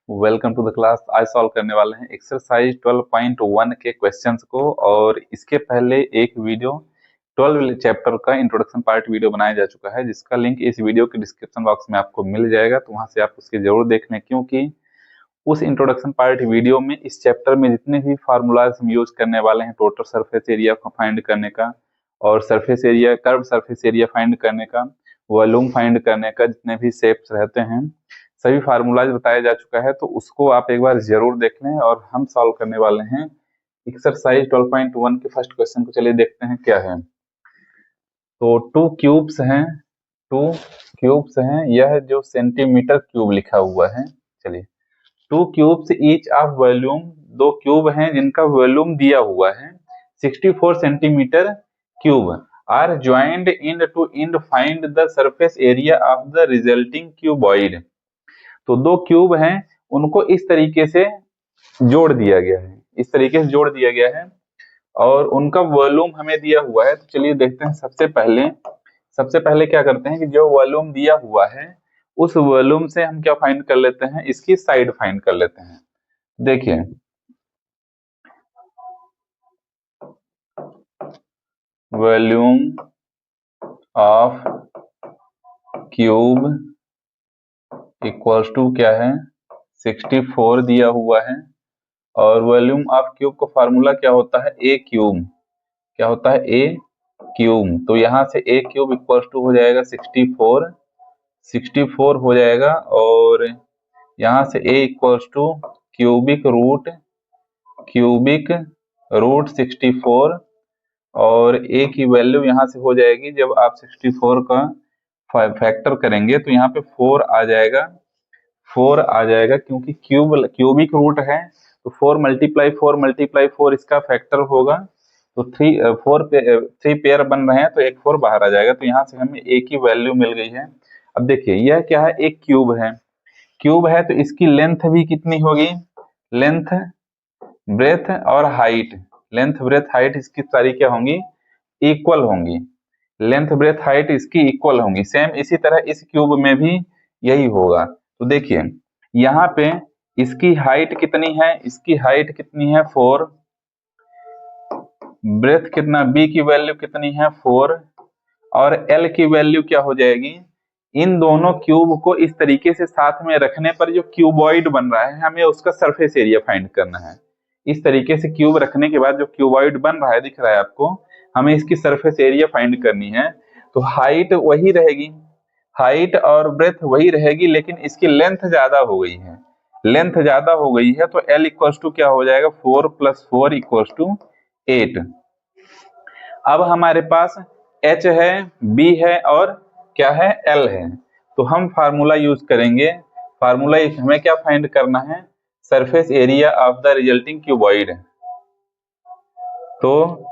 Welcome to the class. आज solve करने वाले हैं एक्सरसाइज 12.1 के क्वेश्चंस को। और इसके पहले एक वीडियो 12 चैप्टर का इंट्रोडक्शन पार्ट वीडियो बनाया जा चुका है, जिसका लिंक इस वीडियो के डिस्क्रिप्शन बॉक्स में आपको मिल जाएगा, तो वहां से आप उसके जरूर देख लें, क्योंकि उस इंट्रोडक्शन पार्ट वीडियो में इस चैप्टर में जितने भी फार्मूलाज हम यूज करने वाले हैं टोटल सरफेस एरिया को फाइंड करने का, और surface area curve surface area find करने का, वॉल्यूम फाइंड करने का, जितने भी शेप्स रहते हैं सभी फार्मूलाज बताया जा चुका है। तो उसको आप एक बार जरूर देख लें। और हम सॉल्व करने वाले हैं एक्सरसाइज 12.1 के फर्स्ट क्वेश्चन को। चलिए देखते हैं क्या है। तो टू क्यूब्स हैं, यह जो सेंटीमीटर क्यूब लिखा हुआ है। चलिए, two cubes each of volume, दो क्यूब हैं जिनका वॉल्यूम दिया हुआ है 64 centimetre cube, are joined end to end, find the surface area of the resulting cuboid. तो दो क्यूब हैं, उनको इस तरीके से जोड़ दिया गया है, और उनका वॉल्यूम हमें दिया हुआ है। तो चलिए देखते हैं। सबसे पहले क्या करते हैं कि जो वॉल्यूम दिया हुआ है उस वॉल्यूम से हम क्या फाइंड कर लेते हैं, इसकी साइड फाइंड कर लेते हैं। देखिए, volume of cube equals to क्या है, 64 दिया हुआ है। और वॉल्यूम ऑफ क्यूब का फार्मूला क्या होता है, ए क्यूब। क्या होता है, ए क्यूब। तो यहाँ से ए क्यूब इक्वल्स टू हो जाएगा 64 हो जाएगा। और यहाँ से ए इक्वल्स टू क्यूबिक रूट 64। और ए की वैल्यू यहाँ से हो जाएगी, जब आप 64 का फैक्टर करेंगे तो यहाँ पे 4 आ जाएगा, क्योंकि क्यूबिक रूट है। तो 4 मल्टीप्लाई 4 इसका फैक्टर होगा। तो 3 पेयर बन रहे हैं, तो एक 4 बाहर आ जाएगा। तो यहाँ से हमें ए की वैल्यू मिल गई है। अब देखिए, यह क्या है, एक क्यूब है तो इसकी लेंथ भी कितनी होगी, लेंथ ब्रेथ और हाइट इसकी सारी क्या होंगी, इक्वल होंगी। लेंथ ब्रेथ हाइट इसकी इक्वल होंगी। सेम इसी तरह इस क्यूब में भी यही होगा। तो देखिए, यहाँ पे इसकी हाइट कितनी है, 4, ब्रेथ कितना, बी की वैल्यू कितनी है 4, और एल की वैल्यू क्या हो जाएगी। इन दोनों क्यूब को इस तरीके से साथ में रखने पर जो क्यूबॉइड बन रहा है, हमें उसका सरफेस एरिया फाइंड करना है। इस तरीके से क्यूब रखने के बाद जो क्यूबॉइड बन रहा है, दिख रहा है आपको, हमें इसकी सरफेस एरिया फाइंड करनी है। तो हाइट वही रहेगी, हाइट और ब्रेथ वही रहेगी, लेकिन इसकी लेंथ ज्यादा हो गई है। तो L इक्वल्स टू क्या हो जाएगा, 4 + 4 इक्वल्स टू 8। अब हमारे पास H है, B है और क्या है, L है। तो हम फार्मूला यूज करेंगे। फार्मूला हमें क्या फाइंड करना है, surface area of the resulting cuboid. तो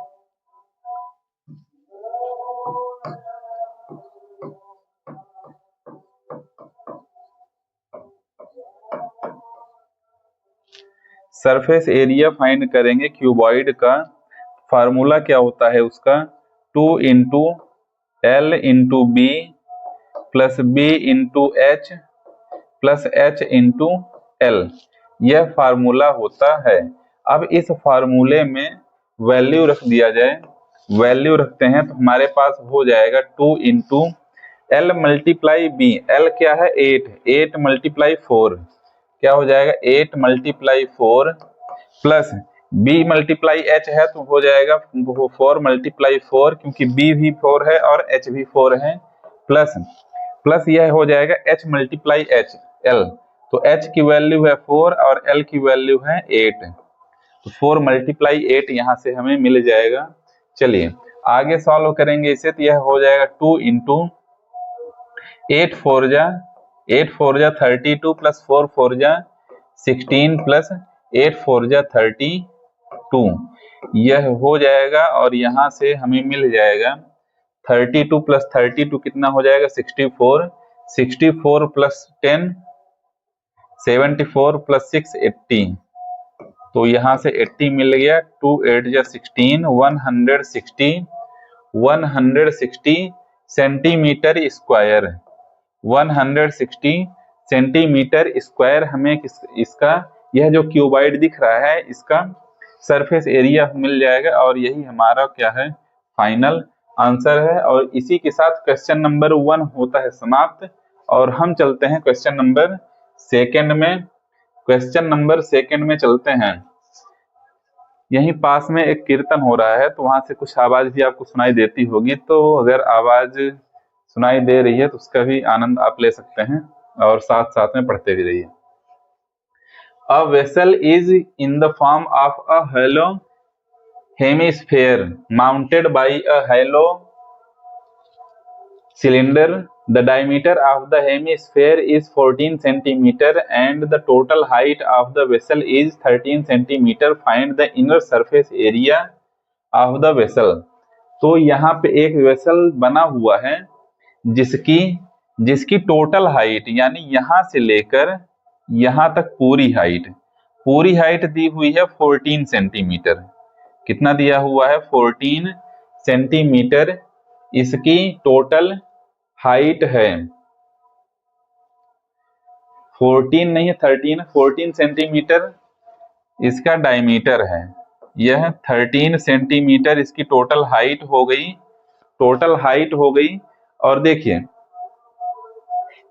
सरफेस एरिया फाइंड करेंगे क्यूबॉइड का। फार्मूला क्या होता है उसका, 2 × L × B + B × H + H × L, यह फार्मूला होता है। अब इस फार्मूले में वैल्यू रख दिया जाए। वैल्यू रखते हैं तो हमारे पास हो जाएगा 2 × L × B। L क्या है, 8 × 4 क्या हो जाएगा, 8 × 4 प्लस B × H है तो हो जाएगा 4 × 4, क्योंकि B भी 4 है और H भी 4 है, प्लस यह हो जाएगा H × H L। तो H की वैल्यू है 4 और L की वैल्यू है 8। तो 4 × 8 यहाँ से हमें मिल जाएगा। चलिए आगे सॉल्व करेंगे इसे। तो यह हो जाएगा 2 × 8 4 जा 32 + 4 4 जा 16 + 8 4 जा 32, यह हो जाएगा। और यहाँ से हमें मिल जाएगा 32 + 32 कितना हो जाएगा, 64 + 10 74 + 6 80। तो यहाँ से 80 मिल गया। 2 8 जा 16, 160 सेंटीमीटर स्क्वायर, 160 सेंटीमीटर स्क्वायर हमें इसका यह जो क्यूबॉइड दिख रहा है इसका सरफेस एरिया मिल जाएगा, और यही हमारा क्या है फाइनल आंसर है। और इसी के साथ क्वेश्चन नंबर 1 होता है समाप्त, और हम चलते हैं क्वेश्चन नंबर 2 में। क्वेश्चन नंबर 2 में चलते हैं। यहीं पास में एक कीर्तन हो रहा है, तो वहां से कुछ आवाज भी आपको सुनाई देती होगी, तो अगर आवाज सुनाई दे रही है तो उसका भी आनंद आप ले सकते हैं और साथ साथ में पढ़ते भी रहिए। A vessel is in the form of a hollow hemisphere mounted by a hollow cylinder. The diameter of the hemisphere is 14 centimeter and the total height of the vessel is 13 centimeter. Find the inner surface area of the vessel. तो यहाँ पे एक vessel बना हुआ है जिसकी total height यानी यहां से लेकर यहां तक पूरी हाइट दी हुई है 14 सेंटीमीटर। कितना दिया हुआ है 14 सेंटीमीटर इसकी टोटल हाइट है। 14 नहीं है 13, 14 सेंटीमीटर इसका डायमीटर है। यह 13 सेंटीमीटर इसकी टोटल हाइट हो गई। और देखिए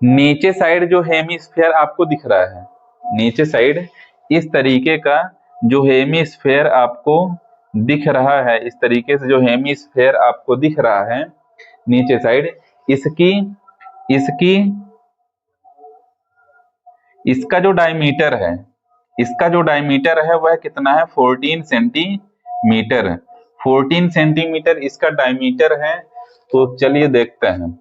नीचे साइड जो हेमिस्फीयर आपको दिख रहा है, नीचे साइड इस तरीके का जो हेमिस्फीयर आपको दिख रहा है, इस तरीके से जो हेमिस्फीयर आपको दिख रहा है नीचे साइड, इसका जो डायमीटर है वह कितना है 14 सेंटीमीटर। 14 सेंटीमीटर इसका डायमीटर है। तो चलिए देखते हैं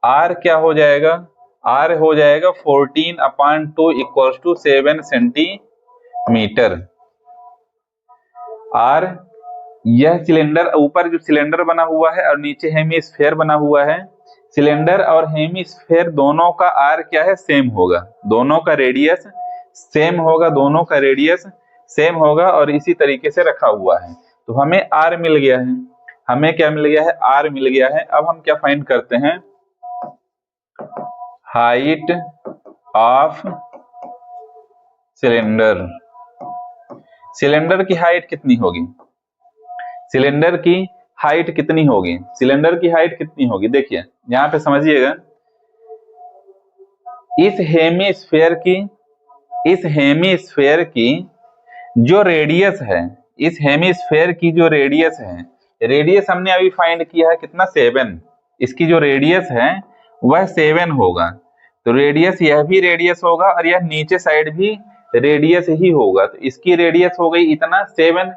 R क्या हो जाएगा। R हो जाएगा 14/2 = 7 सेंटीमीटर। R यह सिलेंडर, ऊपर जो सिलेंडर बना हुआ है और नीचे हेमिस्फीयर बना हुआ है, सिलेंडर और हेमिस्फीयर दोनों का R क्या है सेम होगा, दोनों का रेडियस सेम होगा और इसी तरीके से रखा हुआ है। तो हमें R मिल गया है, R मिल गया है। अब हम क्या फाइंड करते हैं, हाइट ऑफ सिलेंडर। सिलेंडर की हाइट कितनी होगी, सिलेंडर की हाइट कितनी होगी। देखिए यहां पे समझिएगा, इस हेमिस्फीयर की जो रेडियस है, रेडियस हमने अभी फाइंड किया है कितना 7। इसकी जो रेडियस है वह 7 होगा। तो रेडियस, यह भी रेडियस होगा और यह नीचे साइड भी रेडियस ही होगा। तो इसकी रेडियस हो गई इतना 7।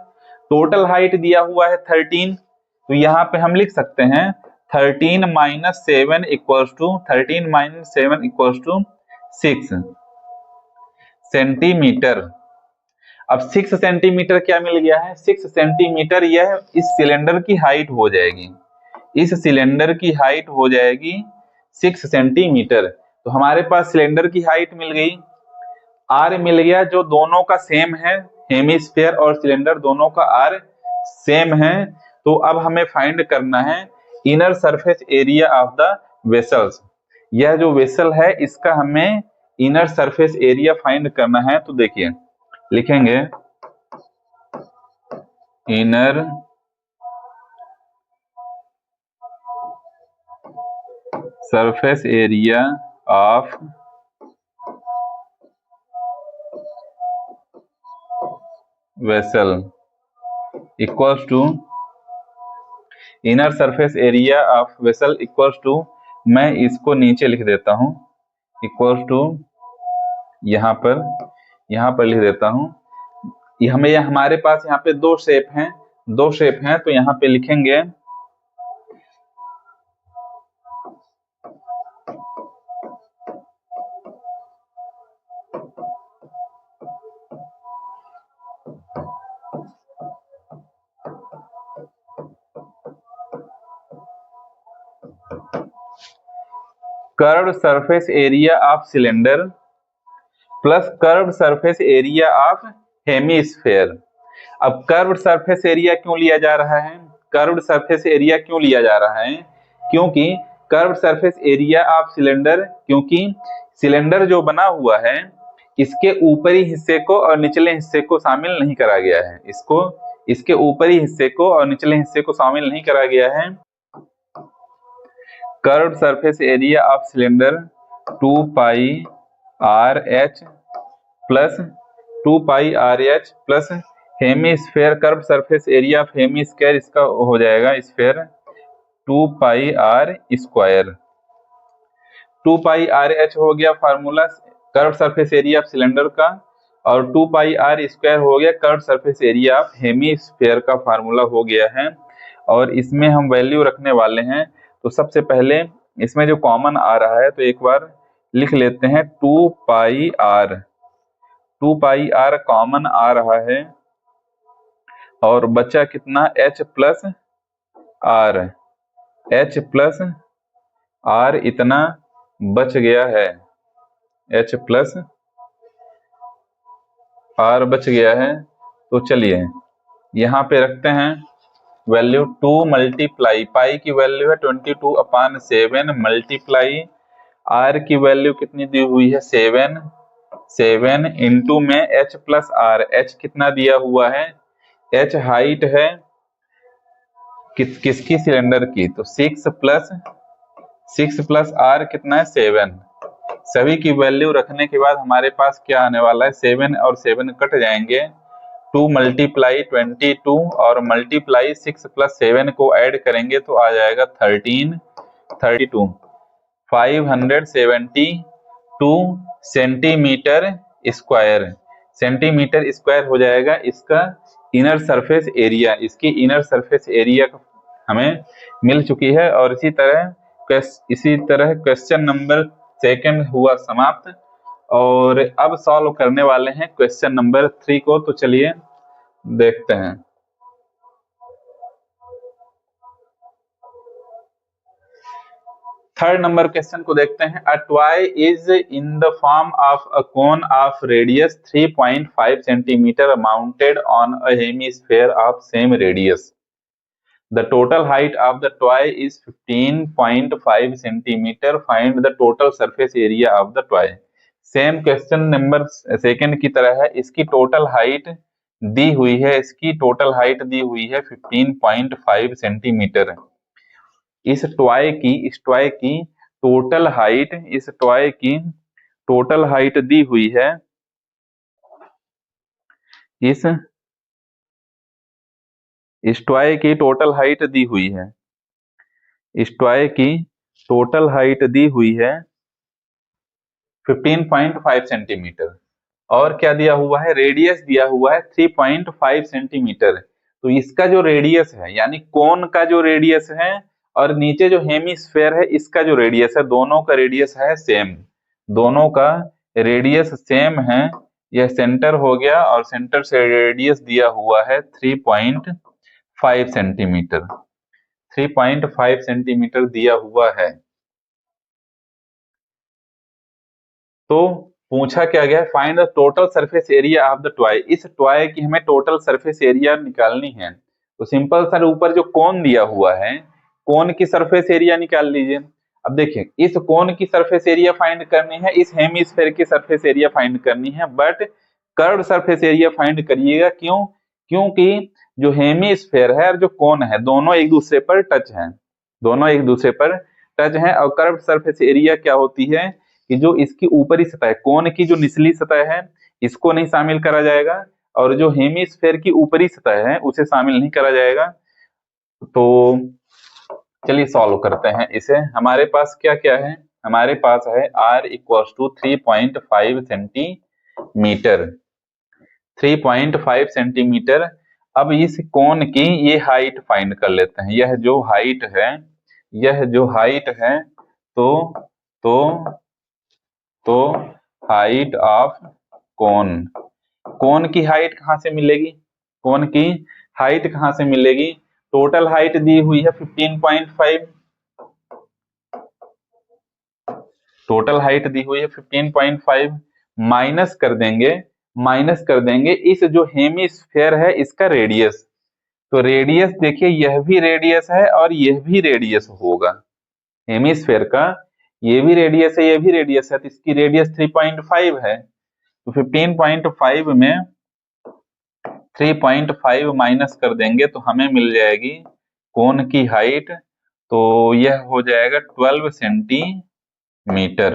टोटल हाइट दिया हुआ है 13। तो यहाँ पे हम लिख सकते हैं 13 - 7 = 6 सेंटीमीटर। अब 6 सेंटीमीटर क्या मिल गया है, 6 सेंटीमीटर यह इस सिलेंडर की हाइट हो जाएगी, 6 सेंटीमीटर। तो हमारे पास सिलेंडर की हाइट मिल गई, R मिल गया जो दोनों का सेम है, हेमिस्फीयर और सिलेंडर दोनों का R सेम है। तो अब हमें फाइंड करना है inner surface area of the vessels. यह जो वेसल है इसका हमें इनर सरफेस एरिया फाइंड करना है। तो देखिए लिखेंगे inner surface area of vessel equals to, inner surface area of vessel equals to, मैं इसको नीचे लिख देता हूं, इक्वल्स टू यहाँ पर लिख देता हूं। हमें हमारे पास यहाँ पे दो शेप हैं, तो यहाँ पे लिखेंगे curved surface area of cylinder plus curved surface area of hemisphere. अब कर्व्ड सरफेस एरिया क्यों लिया जा रहा है, क्योंकि curve surface area of cylinder, क्योंकि सिलेंडर जो बना हुआ है इसके ऊपरी हिस्से को और निचले हिस्से को शामिल नहीं करा गया है, इसके ऊपरी हिस्से को और निचले हिस्से को शामिल नहीं करा गया है। Curve surface area of cylinder 2 pi R H plus 2 pi R H plus hemisphere curve surface area of hemisphere, इसका हो जाएगा sphere 2 pi R square. 2 pi R H हो गया formula curve surface area of cylinder का, और 2 pi R square हो गया curve surface area of hemisphere का फार्मूला हो गया है। और इसमें हम वैल्यू रखने वाले हैं, तो सबसे पहले इसमें जो कॉमन आ रहा है तो एक बार लिख लेते हैं 2 पाई आर कॉमन आ रहा है, और बचा कितना h प्लस आर इतना बच गया है, h प्लस आर बच गया है। तो चलिए यहाँ पे रखते हैं वैल्यू 2 मल्टीप्लाई पाई की वैल्यू है 22/7 मल्टीप्लाई आर की वैल्यू कितनी दी हुई है 7 इंटू में h प्लस आर, h कितना दिया हुआ है, h हाइट है किसकी सिलेंडर की, तो 6 प्लस आर कितना है 7। सभी की वैल्यू रखने के बाद हमारे पास क्या आने वाला है 7 और 7 कट जाएंगे, 2 मल्टीप्लाई 22 और मल्टीप्लाई 6 प्लस 7 को ऐड करेंगे तो आ जाएगा 32 572 सेंटीमीटर स्क्वायर हो जाएगा इसका इनर सरफेस एरिया। इसकी इनर सरफेस एरिया हमें मिल चुकी है। और इसी तरह क्वेश्चन नंबर 2 हुआ समाप्त, और अब सॉल्व करने वाले हैं क्वेश्चन नंबर 3 को। तो चलिए देखते हैं। थर्ड नंबर क्वेश्चन को देखते हैं। A toy is in the form of a cone of radius 3.5 centimetre mounted on a hemisphere of same radius. The total height of the toy is 15.5 centimeter. Find the total surface area of the toy. Same question number 2 की तरह है। इसकी total height दी हुई है 15.5 centimetre. इस toy की total height दी हुई है, इस टॉय की टोटल हाइट दी हुई है, 15.5 सेंटीमीटर। और क्या दिया हुआ है, रेडियस दिया हुआ है 3.5 सेंटीमीटर। तो इसका जो रेडियस है यानी कोन का जो रेडियस है और नीचे जो हेमीस्फेयर है इसका जो रेडियस है, दोनों का रेडियस है सेम, दोनों का रेडियस सेम है। यह सेंटर हो गया और सेंटर से रेडियस दिया हुआ है 3.5 सेंटीमीटर, 3.5 सेंटीमीटर दिया हुआ है। तो पूछा क्या गया, find the total surface area of the toy. इस टॉय की हमें टोटल सरफेस एरिया निकालनी है। तो सिंपल सर ऊपर जो कोन दिया हुआ है, कोन की सरफेस एरिया निकाल लीजिए। अब देखिए इस कोन की सरफेस एरिया फाइंड करनी है, इस हेमीस्फीयर की सरफेस एरिया फाइंड करनी है, but curve surface area find करिएगा। क्यों? क्योंकि जो हेमीस्फीयर है और जो कोन है दोनों एक दूसरे पर टच हैं, और कर्व सरफेस एरिया क्या होती है कि जो इसकी ऊपरी सतह है, कोन की जो निचली सतह है इसको नहीं शामिल करा जाएगा, और जो हेमीस्फीयर की ऊपरी सतह है उसे शामिल नहीं करा जाएगा। तो चलिए सॉल्व करते हैं इसे। हमारे पास क्या क्या है, हमारे पास है r = 3.5 सेंटीमीटर, 3.5 सेंटीमीटर। अब इस कोन की ये हाइट फाइंड कर लेते हैं। यह जो हाइट है तो हाइट ऑफ कोन की हाइट कहाँ से मिलेगी, टोटल हाइट दी हुई है 15.5, टोटल हाइट दी हुई है 15.5, माइनस कर देंगे इस जो हेमीस्फीयर है इसका रेडियस। तो रेडियस देखिए यह भी रेडियस है और यह भी रेडियस होगा, हेमिस्फेयर का ये भी रेडियस है, ये भी रेडियस है, तो इसकी रेडियस 3.5 है। तो 15.5 में 3.5 माइनस कर देंगे तो हमें मिल जाएगी कोन की हाइट, तो यह हो जाएगा 12 सेंटीमीटर।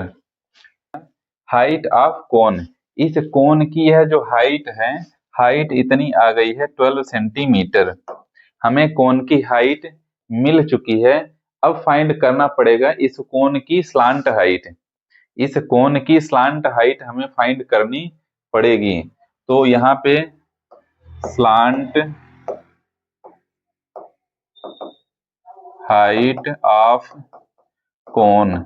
हाइट ऑफ कोन, इस कोन की यह जो हाइट है, हाइट इतनी आ गई है 12 सेंटीमीटर। हमें कोन की हाइट मिल चुकी है। अब फाइंड करना पड़ेगा इस कोन की स्लांट हाइट। इस कोन की स्लांट हाइट हमें फाइंड करनी पड़ेगी। तो यहाँ पे स्लांट हाइट ऑफ कोन,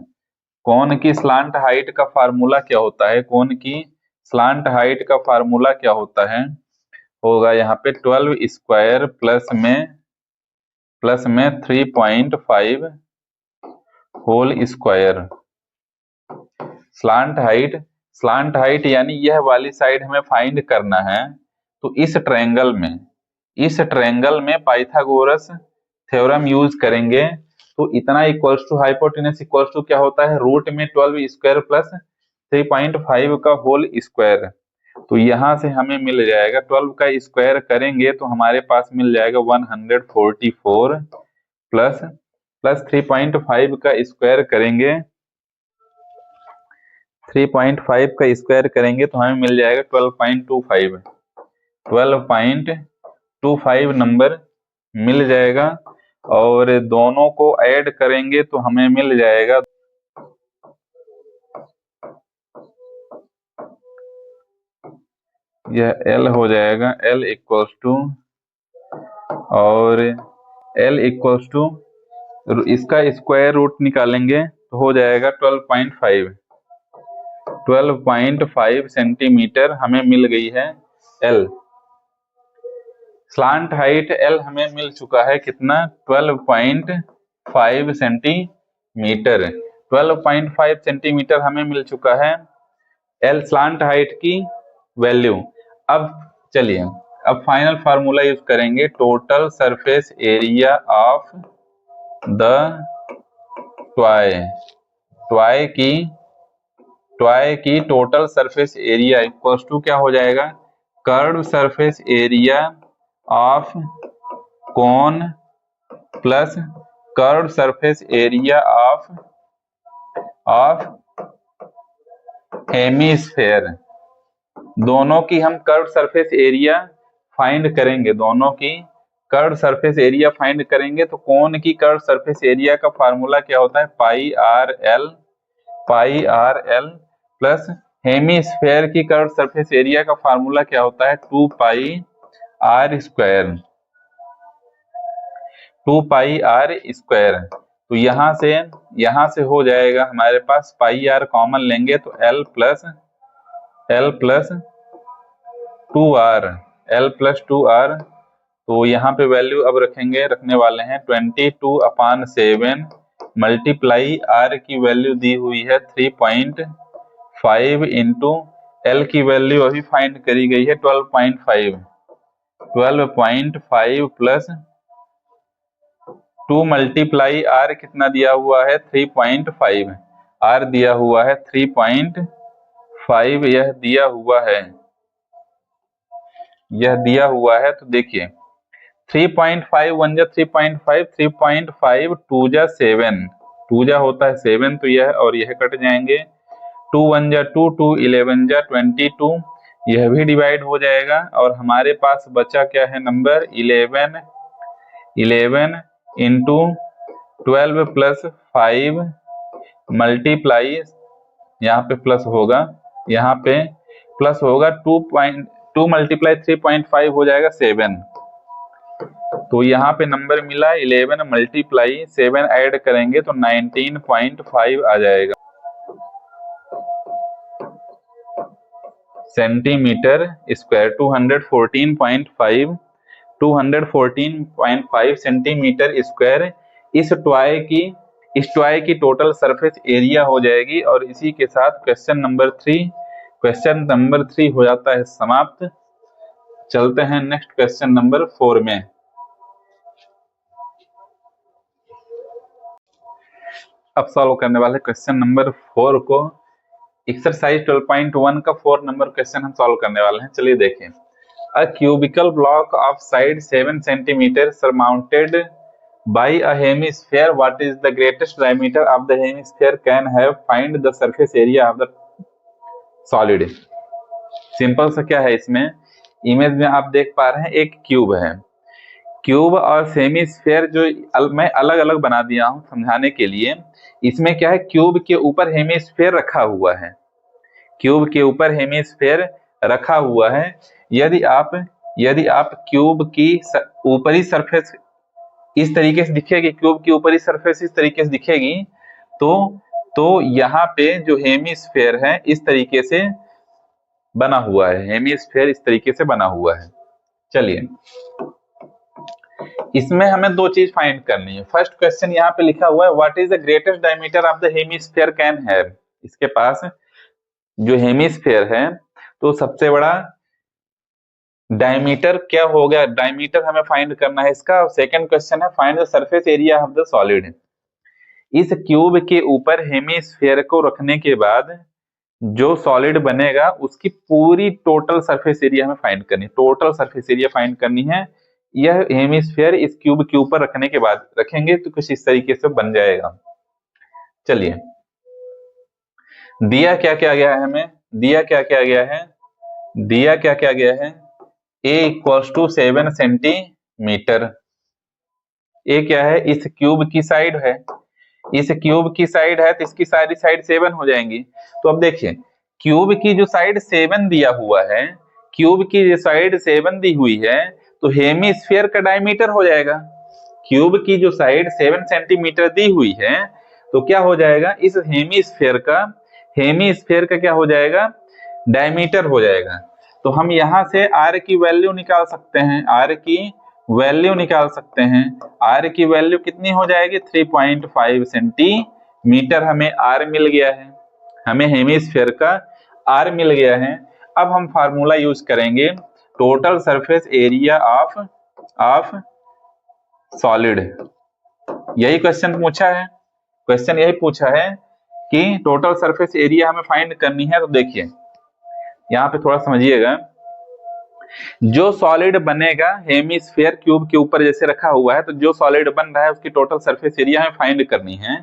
कोन की स्लांट हाइट का फार्मूला क्या होता है? कोन की स्लांट हाइट का फार्मूला क्या होता है? होगा यहाँ पे 12 स्क्वायर प्लस में 3.5 होल स्क्वायर। स्लांट हाइट यानी यह वाली साइड हमें फाइंड करना है। तो इस ट्रायंगल में पाइथागोरस थ्योरम यूज करेंगे। तो इतना equals to hypotenuse equals to क्या होता है? रूट में 12 स्क्वायर प्लस 3.5 का होल स्क्वायर। तो यहां से हमें मिल जाएगा 12 का स्क्वायर करेंगे तो हमारे पास मिल जाएगा 144 प्लस 3.5 का स्क्वायर करेंगे, 3.5 का स्क्वायर करेंगे तो हमें मिल जाएगा 12.25 नंबर मिल जाएगा। और दोनों को ऐड करेंगे तो हमें मिल जाएगा यह L हो जाएगा, L इक्वल्स टू, और L इक्वल्स टू इसका स्क्वायर रूट निकालेंगे तो हो जाएगा 12.5 सेंटीमीटर हमें मिल गई है L। स्लांट हाइट L हमें मिल चुका है कितना? 12.5 सेंटीमीटर। 12.5 सेंटीमीटर हमें मिल चुका है L स्लांट हाइट की वैल्यू। अब चलिए, अब फाइनल फार्मूला यूज करेंगे, total surface area of the toy की total surface area equals to क्या हो जाएगा? Curve surface area of cone plus curve surface area of hemisphere. दोनों की हम कर्व सरफेस एरिया फाइंड करेंगे, दोनों की कर्व सरफेस एरिया फाइंड करेंगे। तो कोन की कर्व सरफेस एरिया का फार्मूला क्या होता है? पाई आर एल प्लस हेमिस्फेयर की कर्व सरफेस एरिया का फार्मूला क्या होता है? 2 पाई आर स्क्वायर। तो यहां से हो जाएगा हमारे पास पाई आर कॉमन लेंगे तो L प्लस 2R। तो यहाँ पे वैल्यू अब रखने वाले हैं 22/7 मल्टीप्लाई R की वैल्यू दी हुई है 3.5 इंटू L की वैल्यू अभी फाइंड करी गई है 12.5 प्लस 2 मल्टीप्लाई R कितना दिया हुआ है? 3.5। R दिया हुआ है 3.5, यह दिया हुआ है। तो देखिए 3.5 1 जा 3.5, 3.5 2 जा 7, 2 जा होता है 7, तो यह और यह कट जाएंगे। 2 1 जा 2, 2 11 जा 22, यह भी डिवाइड हो जाएगा। और हमारे पास बचा क्या है नंबर? 11 इंटू 12 प्लस 5 मल्टीप्लाई, यहाँ पे प्लस होगा, 2 मल्टीप्लाई 3.5 हो जाएगा 7। तो यहाँ पे नंबर मिला 11 मल्टीप्लाई 7, ऐड करेंगे तो 19.5 आ जाएगा सेंटीमीटर स्क्वायर। 214.5 सेंटीमीटर स्क्वायर इस टॉय की टोटल सरफेस एरिया हो जाएगी। और इसी के साथ क्वेश्चन नंबर 3 हो जाता है समाप्त। चलते हैं नेक्स्ट क्वेश्चन नंबर 4 में। अब सॉल्व करने वाले क्वेश्चन नंबर 4 को, एक्सरसाइज 12.1 का 4 नंबर क्वेश्चन हम सॉल्व करने वाले हैं। चलिए देखें। A cubical block of side 7 centimetre surmounted by a hemisphere, what is the greatest diameter of the hemisphere, can have, find the surface area of the solid. Simple सा क्या है, इसमें इमेज में आप देख पा रहे हैं एक क्यूब है। क्यूब और सेमीस्फेयर जो मैं अलग अलग बना दिया हूं समझाने के लिए। इसमें क्या है, क्यूब के ऊपर हेमिस्फेयर रखा हुआ है, क्यूब के ऊपर हेमिस्फेयर रखा हुआ है। यदि आप क्यूब की ऊपरी सरफेस इस तरीके से दिखेगी, क्यूब की ऊपरी सरफेस इस तरीके से दिखेगी, तो यहाँ पे जो हेमिस्फेयर है इस तरीके से बना हुआ है, हेमिस्फेयर इस तरीके से बना हुआ है। चलिए, इसमें हमें दो चीज फाइंड करनी है। फर्स्ट क्वेश्चन यहाँ पे लिखा हुआ है, what is the greatest diameter of the hemisphere can have. इसके पास जो हेमिस्फीयर है तो सबसे बड़ा डायमीटर क्या होगा, डायमीटर हमें फाइंड करना है इसका। और सेकंड क्वेश्चन है, find the surface area of the solid. इस क्यूब के ऊपर हेमिस्फीयर को रखने के बाद जो सॉलिड बनेगा उसकी पूरी टोटल सरफेस एरिया हमें फाइंड करनी है, टोटल सरफेस एरिया फाइंड करनी है। यह हेमिस्फीयर इस क्यूब के ऊपर रखने के बाद रखेंगे तो कुछ इस तरीके से बन जाएगा। चलिए, दिया क्या क्या गया है हमें, दिया क्या क्या गया है, a इक्वल्स टू 7 सेंटीमीटर। ए क्या है, इस क्यूब की साइड है, इस क्यूब की साइड है तो इसकी सारी साइड 7 हो जाएंगी। तो अब देखिए, क्यूब की जो साइड 7 दिया हुआ है, क्यूब की जो साइड 7 दी हुई है तो हेमिस्फीयर का डायमीटर हो जाएगा। क्यूब की जो साइड 7 सेंटीमीटर दी हुई है तो क्या हो जाएगा, इस हेमिस्फीयर का क्या हो जाएगा, डायमीटर हो जाएगा। तो हम यहां से आर की वैल्यू निकाल सकते हैं, आर की वैल्यू निकाल सकते हैं। आर की वैल्यू कितनी हो जाएगी, 3.5 सेंटीमीटर हमें आर मिल गया है, हमें हेमिस्फीयर का आर मिल गया है। अब हम फार्मूला यूज करेंगे, total surface area of solid. यही क्वेश्चन पूछा है, क्वेश्चन यही पूछा है कि टोटल सरफेस एरिया हमें फाइंड करनी है। तो देखिए यहाँ पे थोड़ा समझिएगा, जो सॉलिड बनेगा हेमिस्फीयर क्यूब के ऊपर जैसे रखा हुआ है, तो जो सॉलिड बन रहा है उसकी टोटल सरफेस एरिया हमें फाइंड करनी है।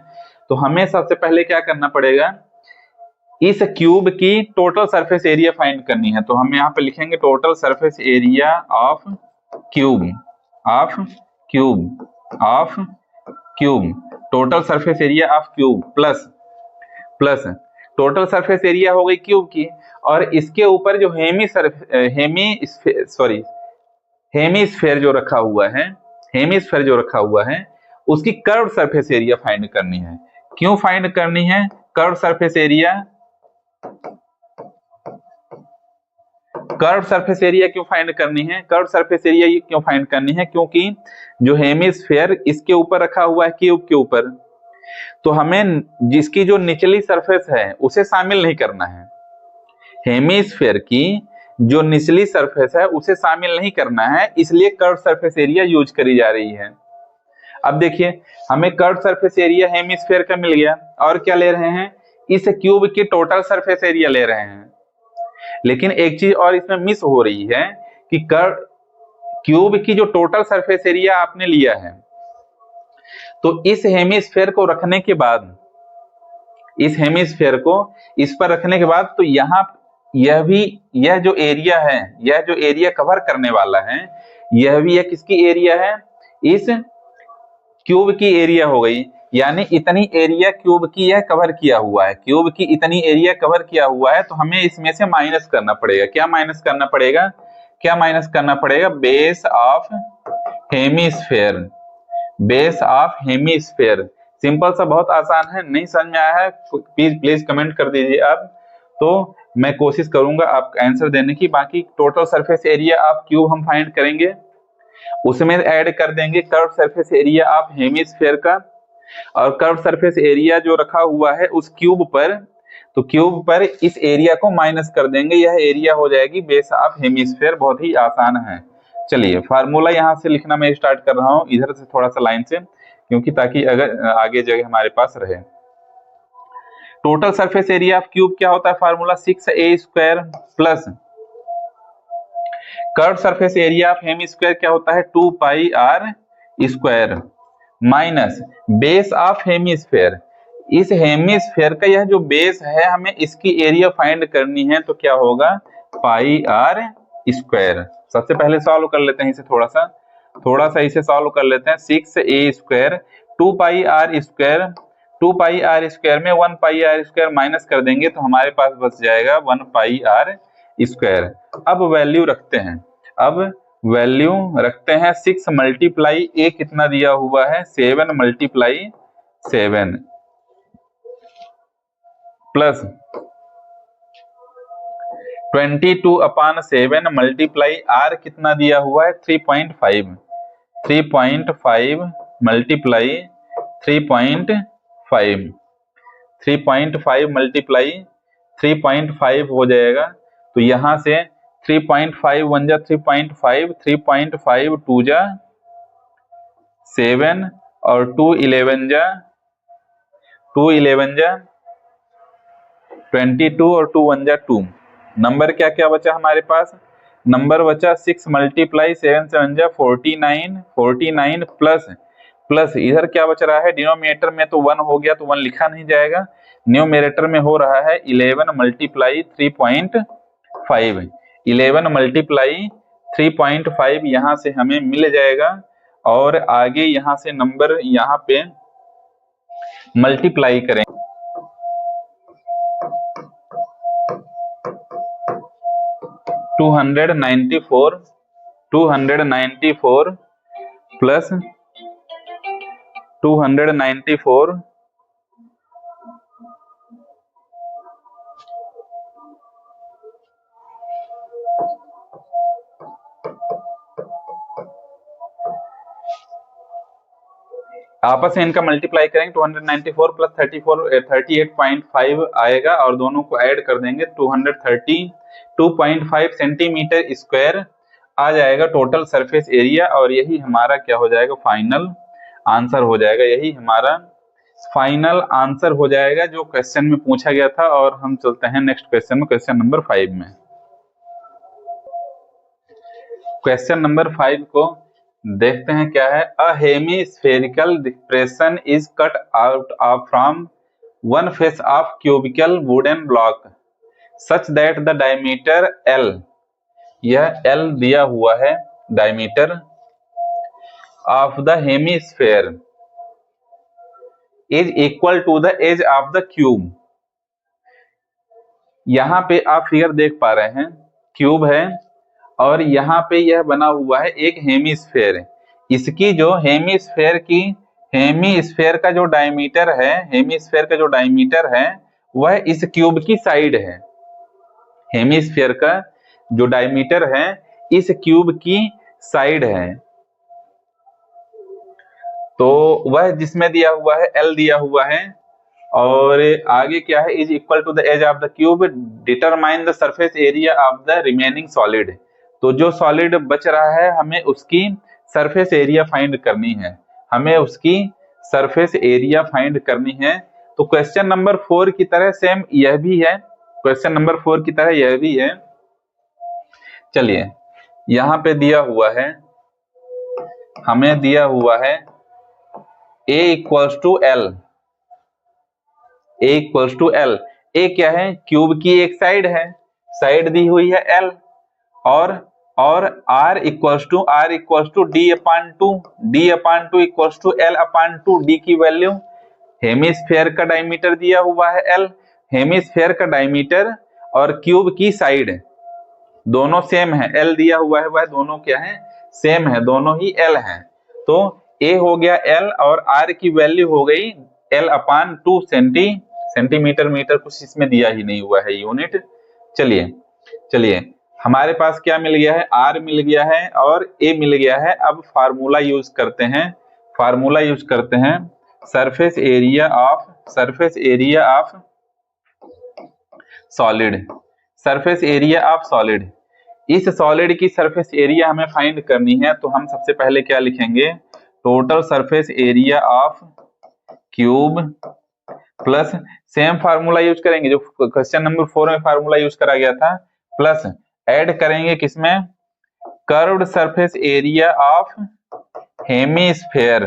तो हमें सबसे पहले क्या करना पड़ेगा, इस क्यूब की टोटल सरफेस एरिया फाइंड करनी है। तो हम यहाँ पे लिखेंगे total surface area of cube, total surface area of cube plus total surface area हो गई क्यूब की, और इसके ऊपर जो हेमिस्फीयर जो रखा हुआ है, उसकी कर्व सरफेस एरिया फाइंड करनी है। क्यों फाइंड करनी है curve surface area, curve surface area क्यों फाइंड करनी है, कर्व सरफेस एरिया क्यों फाइंड करनी है, क्योंकि जो हेमिस्फीयर इसके ऊपर रखा हुआ है क्यूब के ऊपर, तो हमें जिसकी जो निचली सरफेस है उसे शामिल नहीं करना है। हेमिस्फीयर की जो निचली सरफेस है उसे शामिल नहीं करना है, इसलिए कर्व सरफेस एरिया यूज करी जा रही है। अब देखिए, हमें कर्व सरफेस एरिया हेमिस्फीयर का मिल गया, और क्या ले रहे हैं, इस क्यूब की टोटल सरफेस एरिया ले रहे हैं। लेकिन एक चीज और इसमें मिस हो रही है कि क्यूब की जो टोटल सरफेस एरिया आपने लिया है, तो इस हेमिस्फीयर को रखने के बाद, इस हेमिस्फीयर को इस पर रखने के बाद, तो यहाँ यह जो एरिया है, यह जो एरिया कवर करने वाला है, यह भी एक किसकी एरिया है, इस क्यूब की एरिया हो गई। यानी इतनी एरिया क्यूब की यह कवर किया हुआ है, क्यूब की इतनी एरिया कवर किया हुआ है, तो हमें इसमें से माइनस करना पड़ेगा। क्या माइनस करना पड़ेगा, बेस ऑफ हेमिस्फीयर। सिंपल सा, बहुत आसान है। नहीं समझ में आया है प्लीज कमेंट कर दीजिए आप, तो मैं कोशिश करूंगा आपका आंसर देने की। बाकी total surface area of cube हम फाइंड करेंगे, उसमें ऐड कर देंगे curve surface area of hemisphere का, और कर्व सरफेस एरिया जो रखा हुआ है उस क्यूब पर, तो क्यूब पर इस एरिया को माइनस कर देंगे, यह एरिया हो जाएगी बेस ऑफ हेमिस्फीयर। बहुत ही आसान है। चलिए, फार्मूला यहां से लिखना मैं स्टार्ट कर रहा हूं, इधर से थोड़ा सा लाइन से, क्योंकि ताकि अगर आगे जगह हमारे पास रहे। Total surface area of cube क्या होता है formula 6a² plus curve surface area of hemisphere क्या होता है 2πr² minus base of hemisphere. इस हेमीस्फेयर का यह जो बेस है हमें इसकी एरिया फाइंड करनी है तो क्या होगा πr²। सबसे पहले सॉल्व कर लेते हैं इसे, थोड़ा सा इसे सॉल्व कर लेते हैं। 6a² 2πr² 2πr² में 1πr² माइनस कर देंगे तो हमारे पास बच जाएगा 1πr²। अब वैल्यू रखते हैं, 6 मल्टीप्लाई ए कितना दिया हुआ है 7 मल्टीप्लाई 7 प्लस 22/7 मल्टीप्लाई आर कितना दिया हुआ है 3.5 मल्टीप्लाई 3.5 मल्टीप्लाई 3.5 हो जाएगा। तो यहां से 3.5 1 जा 3.5 3.5 2 जा 7 और 2 11 जा 22 और 2 1 जा 2। नंबर क्या क्या बचा हमारे पास, नंबर बचा 6 मल्टीप्लाई 7 7 जा 49 प्लस इधर क्या बच रहा है डिनोमिनेटर में तो 1 हो गया तो 1 लिखा नहीं जाएगा, न्यूमरेटर में हो रहा है 11 मल्टीप्लाई 3.5 11 मल्टीप्लाई 3.5 यहां से हमें मिल जाएगा और आगे यहां से नंबर यहां पे मल्टीप्लाई करें 294 प्लस 294 आपस में इनका मल्टीप्लाई करेंगे 294 प्लस 38.5 आएगा और दोनों को ऐड कर देंगे 232.5 सेंटीमीटर स्क्वायर आ जाएगा टोटल सरफेस एरिया। और यही हमारा क्या हो जाएगा फाइनल आंसर हो जाएगा, यही हमारा फाइनल आंसर हो जाएगा जो क्वेश्चन में पूछा गया था। और हम चलते हैं नेक्स्ट क्वेश्चन में, क्वेश्चन नंबर 5 में। क्वेश्चन नंबर 5 को देखते हैं क्या है। A hemispherical depression is cut out from one face of cubical wooden block such that the diameter L, यह L दिया हुआ है diameter of the hemisphere is equal to the edge of the cube. यहां पे आप figure देख पा रहे हैं, क्यूब है और यहाँ पे यह बना हुआ है एक हेमीस्फेयर। इसकी जो हेमीस्फेयर का जो डायमीटर है, हेमीस्फेयर का जो डायमीटर है वह इस क्यूब की साइड है। हेमीस्फेयर का जो डायमीटर है इस क्यूब की साइड है, तो वह जिसमें दिया हुआ है L दिया हुआ है। और आगे क्या है, is equal to the edge of the cube determine the surface area of the remaining solid. तो जो सॉलिड बच रहा है हमें उसकी सरफेस एरिया फाइंड करनी है, हमें उसकी सरफेस एरिया फाइंड करनी है। तो क्वेश्चन नंबर 4 की तरह सेम यह भी है, क्वेश्चन नंबर 4 की तरह यह भी है। चलिए यहां पे दिया हुआ है, हमें दिया हुआ है A equals to L, A equals to L। A क्या है, क्यूब की एक साइड है, साइड दी हुई है L, और R equals to D/2, D/2 equals to L/2। D की वैल्यू, हेमीस्फेयर का डायमीटर दिया हुआ है L, हेमीस्फेयर का डायमीटर और क्यूब की साइड दोनों सेम है, L दिया हुआ है वह दोनों क्या है सेम है, दोनों ही L हैं। तो A हो गया L और R की वैल्यू हो गई L/2 सेंटीमीटर मीटर, कुछ इसमें दिया ही नहीं हुआ है यूनिट। चलिए हमारे पास क्या मिल गया है, R मिल गया है और A मिल गया है। अब फार्मूला यूज करते हैं, सरफेस एरिया ऑफ सॉलिड। इस सॉलिड की सरफेस एरिया हमें फाइंड करनी है, तो हम सबसे पहले क्या लिखेंगे, total surface area of cube plus same formula use करेंगे जो क्वेश्चन नंबर 4 में फार्मूला यूज करा गया था, प्लस ऐड करेंगे किसमें, curved surface area of hemisphere.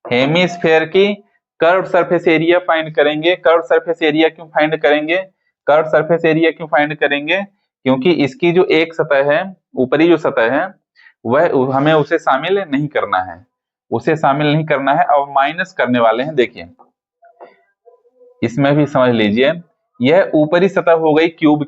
Hemisphere की कर्व्ड सरफेस एरिया फाइंड करेंगे। कर्व्ड सरफेस एरिया क्यों फाइंड करेंगे, कर्व्ड सरफेस एरिया क्यों फाइंड करेंगे, क्योंकि इसकी जो एक सतह है, ऊपरी जो सतह है, वह हमें उसे शामिल नहीं करना है, उसे शामिल नहीं करना है। अब माइनस करने वाले हैं, देखिए इसमें भी समझ लीजिए, यह ऊपरी सतह हो गई क्यूब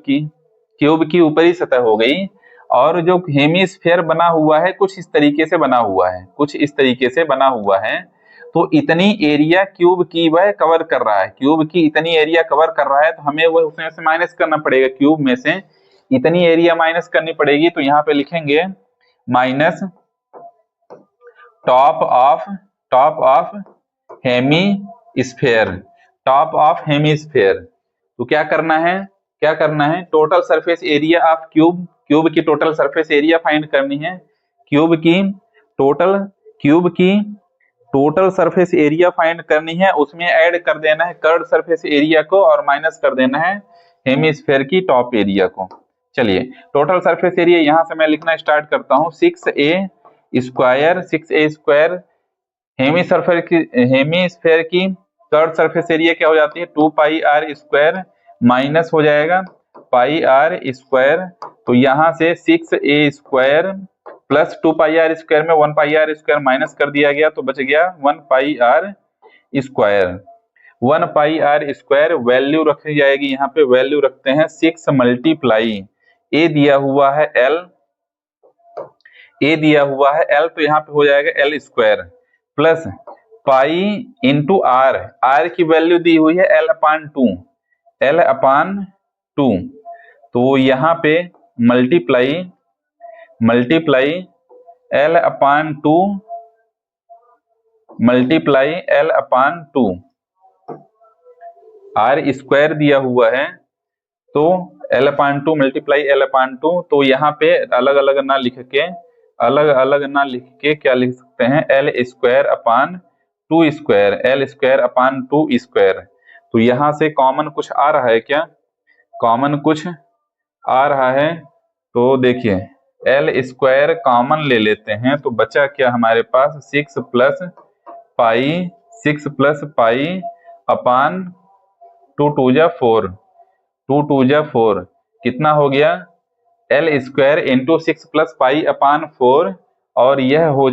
की ऊपरी सतह हो गई, और जो हेमीस्फेयर बना हुआ है कुछ इस तरीके से बना हुआ है, कुछ इस तरीके से बना हुआ है। तो इतनी एरिया क्यूब की वह कवर कर रहा है, क्यूब की इतनी एरिया कवर कर रहा है, तो हमें वह उसमें से माइनस करना पड़ेगा, क्यूब में से इतनी एरिया माइनस करनी पड़ेगी। तो यहाँ पे लिखेंगे minus top of hemisphere, top of hemisphere. तो क्या करना है, total surface area of cube की टोटल सरफेस एरिया फाइंड करनी है, क्यूब की टोटल सरफेस एरिया फाइंड करनी है, उसमें ऐड कर देना है कर्व्ड सरफेस एरिया को और माइनस कर देना है हेमीस्फेयर की टॉप एरिया को। चलिए टोटल सरफेस एरिया यहां से मैं लिखना स्टार्ट करता हूं, 6a स्क्वायर हेमीस्फेयर की कर्व्ड सरफेस एरिया क्या हो जाती है, 2 पाई r स्क्वायर माइनस हो जाएगा पाई r स्क्वायर। तो यहां से 6a स्क्वायर प्लस 2 पाई r स्क्वायर में 1 पाई r स्क्वायर माइनस कर दिया गया, तो बच गया 1 पाई r स्क्वायर। 1 पाई r स्क्वायर वैल्यू रखी जाएगी, यहाँ पे वैल्यू रखते हैं 6 मल्टीप्लाई a दिया हुआ है l, तो यहाँ पे हो जाएगा l square plus pi into r की वैल्यू दी हुई है l अपान टू, तो यहाँ पे multiply l upon two r square दिया हुआ है, तो l upon two multiply l upon two. तो यहाँ पे अलग अलग ना लिख के क्या लिख सकते हैं, l square upon two square, l square upon two square. तो यहाँ से कॉमन कुछ आ रहा है क्या, कॉमन कुछ आ रहा है, तो देखिए l स्क्वायर कॉमन ले लेते हैं, तो बचा क्या हमारे पास 6 प्लस पाई अपान 2 टू जा 4, कितना हो गया l square into 6 plus pi upon 4, और यह हो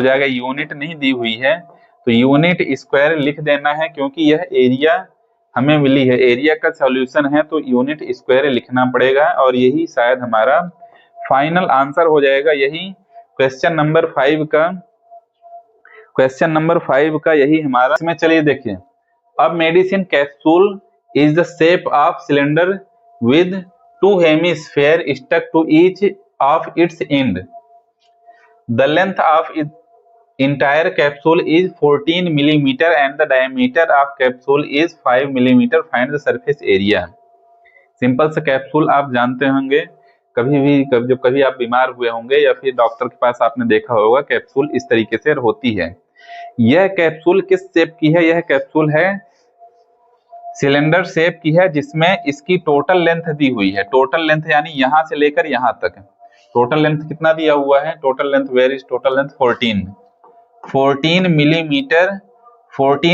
जाएगा यूनिट नहीं दी हुई है, तो यूनिट स्क्वायर लिख देना है, क्योंकि यह एरिया हमें मिली है, एरिया का सॉल्यूशन है, तो यूनिट स्क्वायर लिखना पड़ेगा, और यही शायद हमारा फाइनल आंसर हो जाएगा। यही क्वेश्चन नंबर 5 का यही हमारा। इसमें चलिए देखिए, अब medicine capsule is the shape of cylinder with 2 hemisphere stuck to each of its end. The length of entire capsule is 14 millimeter and the diameter of capsule is 5 millimeter. Find the surface area. Simple सा capsule आप जानते होंगे, जब कभी आप बीमार हुए होंगे या फिर डॉक्टर के पास आपने देखा होगा, कैप्सूल इस तरीके से होती है। यह कैप्सूल किस शेप की है, यह कैप्सूल है सिलेंडर शेप की है, जिसमें इसकी टोटल लेंथ दी हुई है, टोटल लेंथ यानी यहां से लेकर यहां तक टोटल लेंथ कितना दिया हुआ है, total length where is total length 14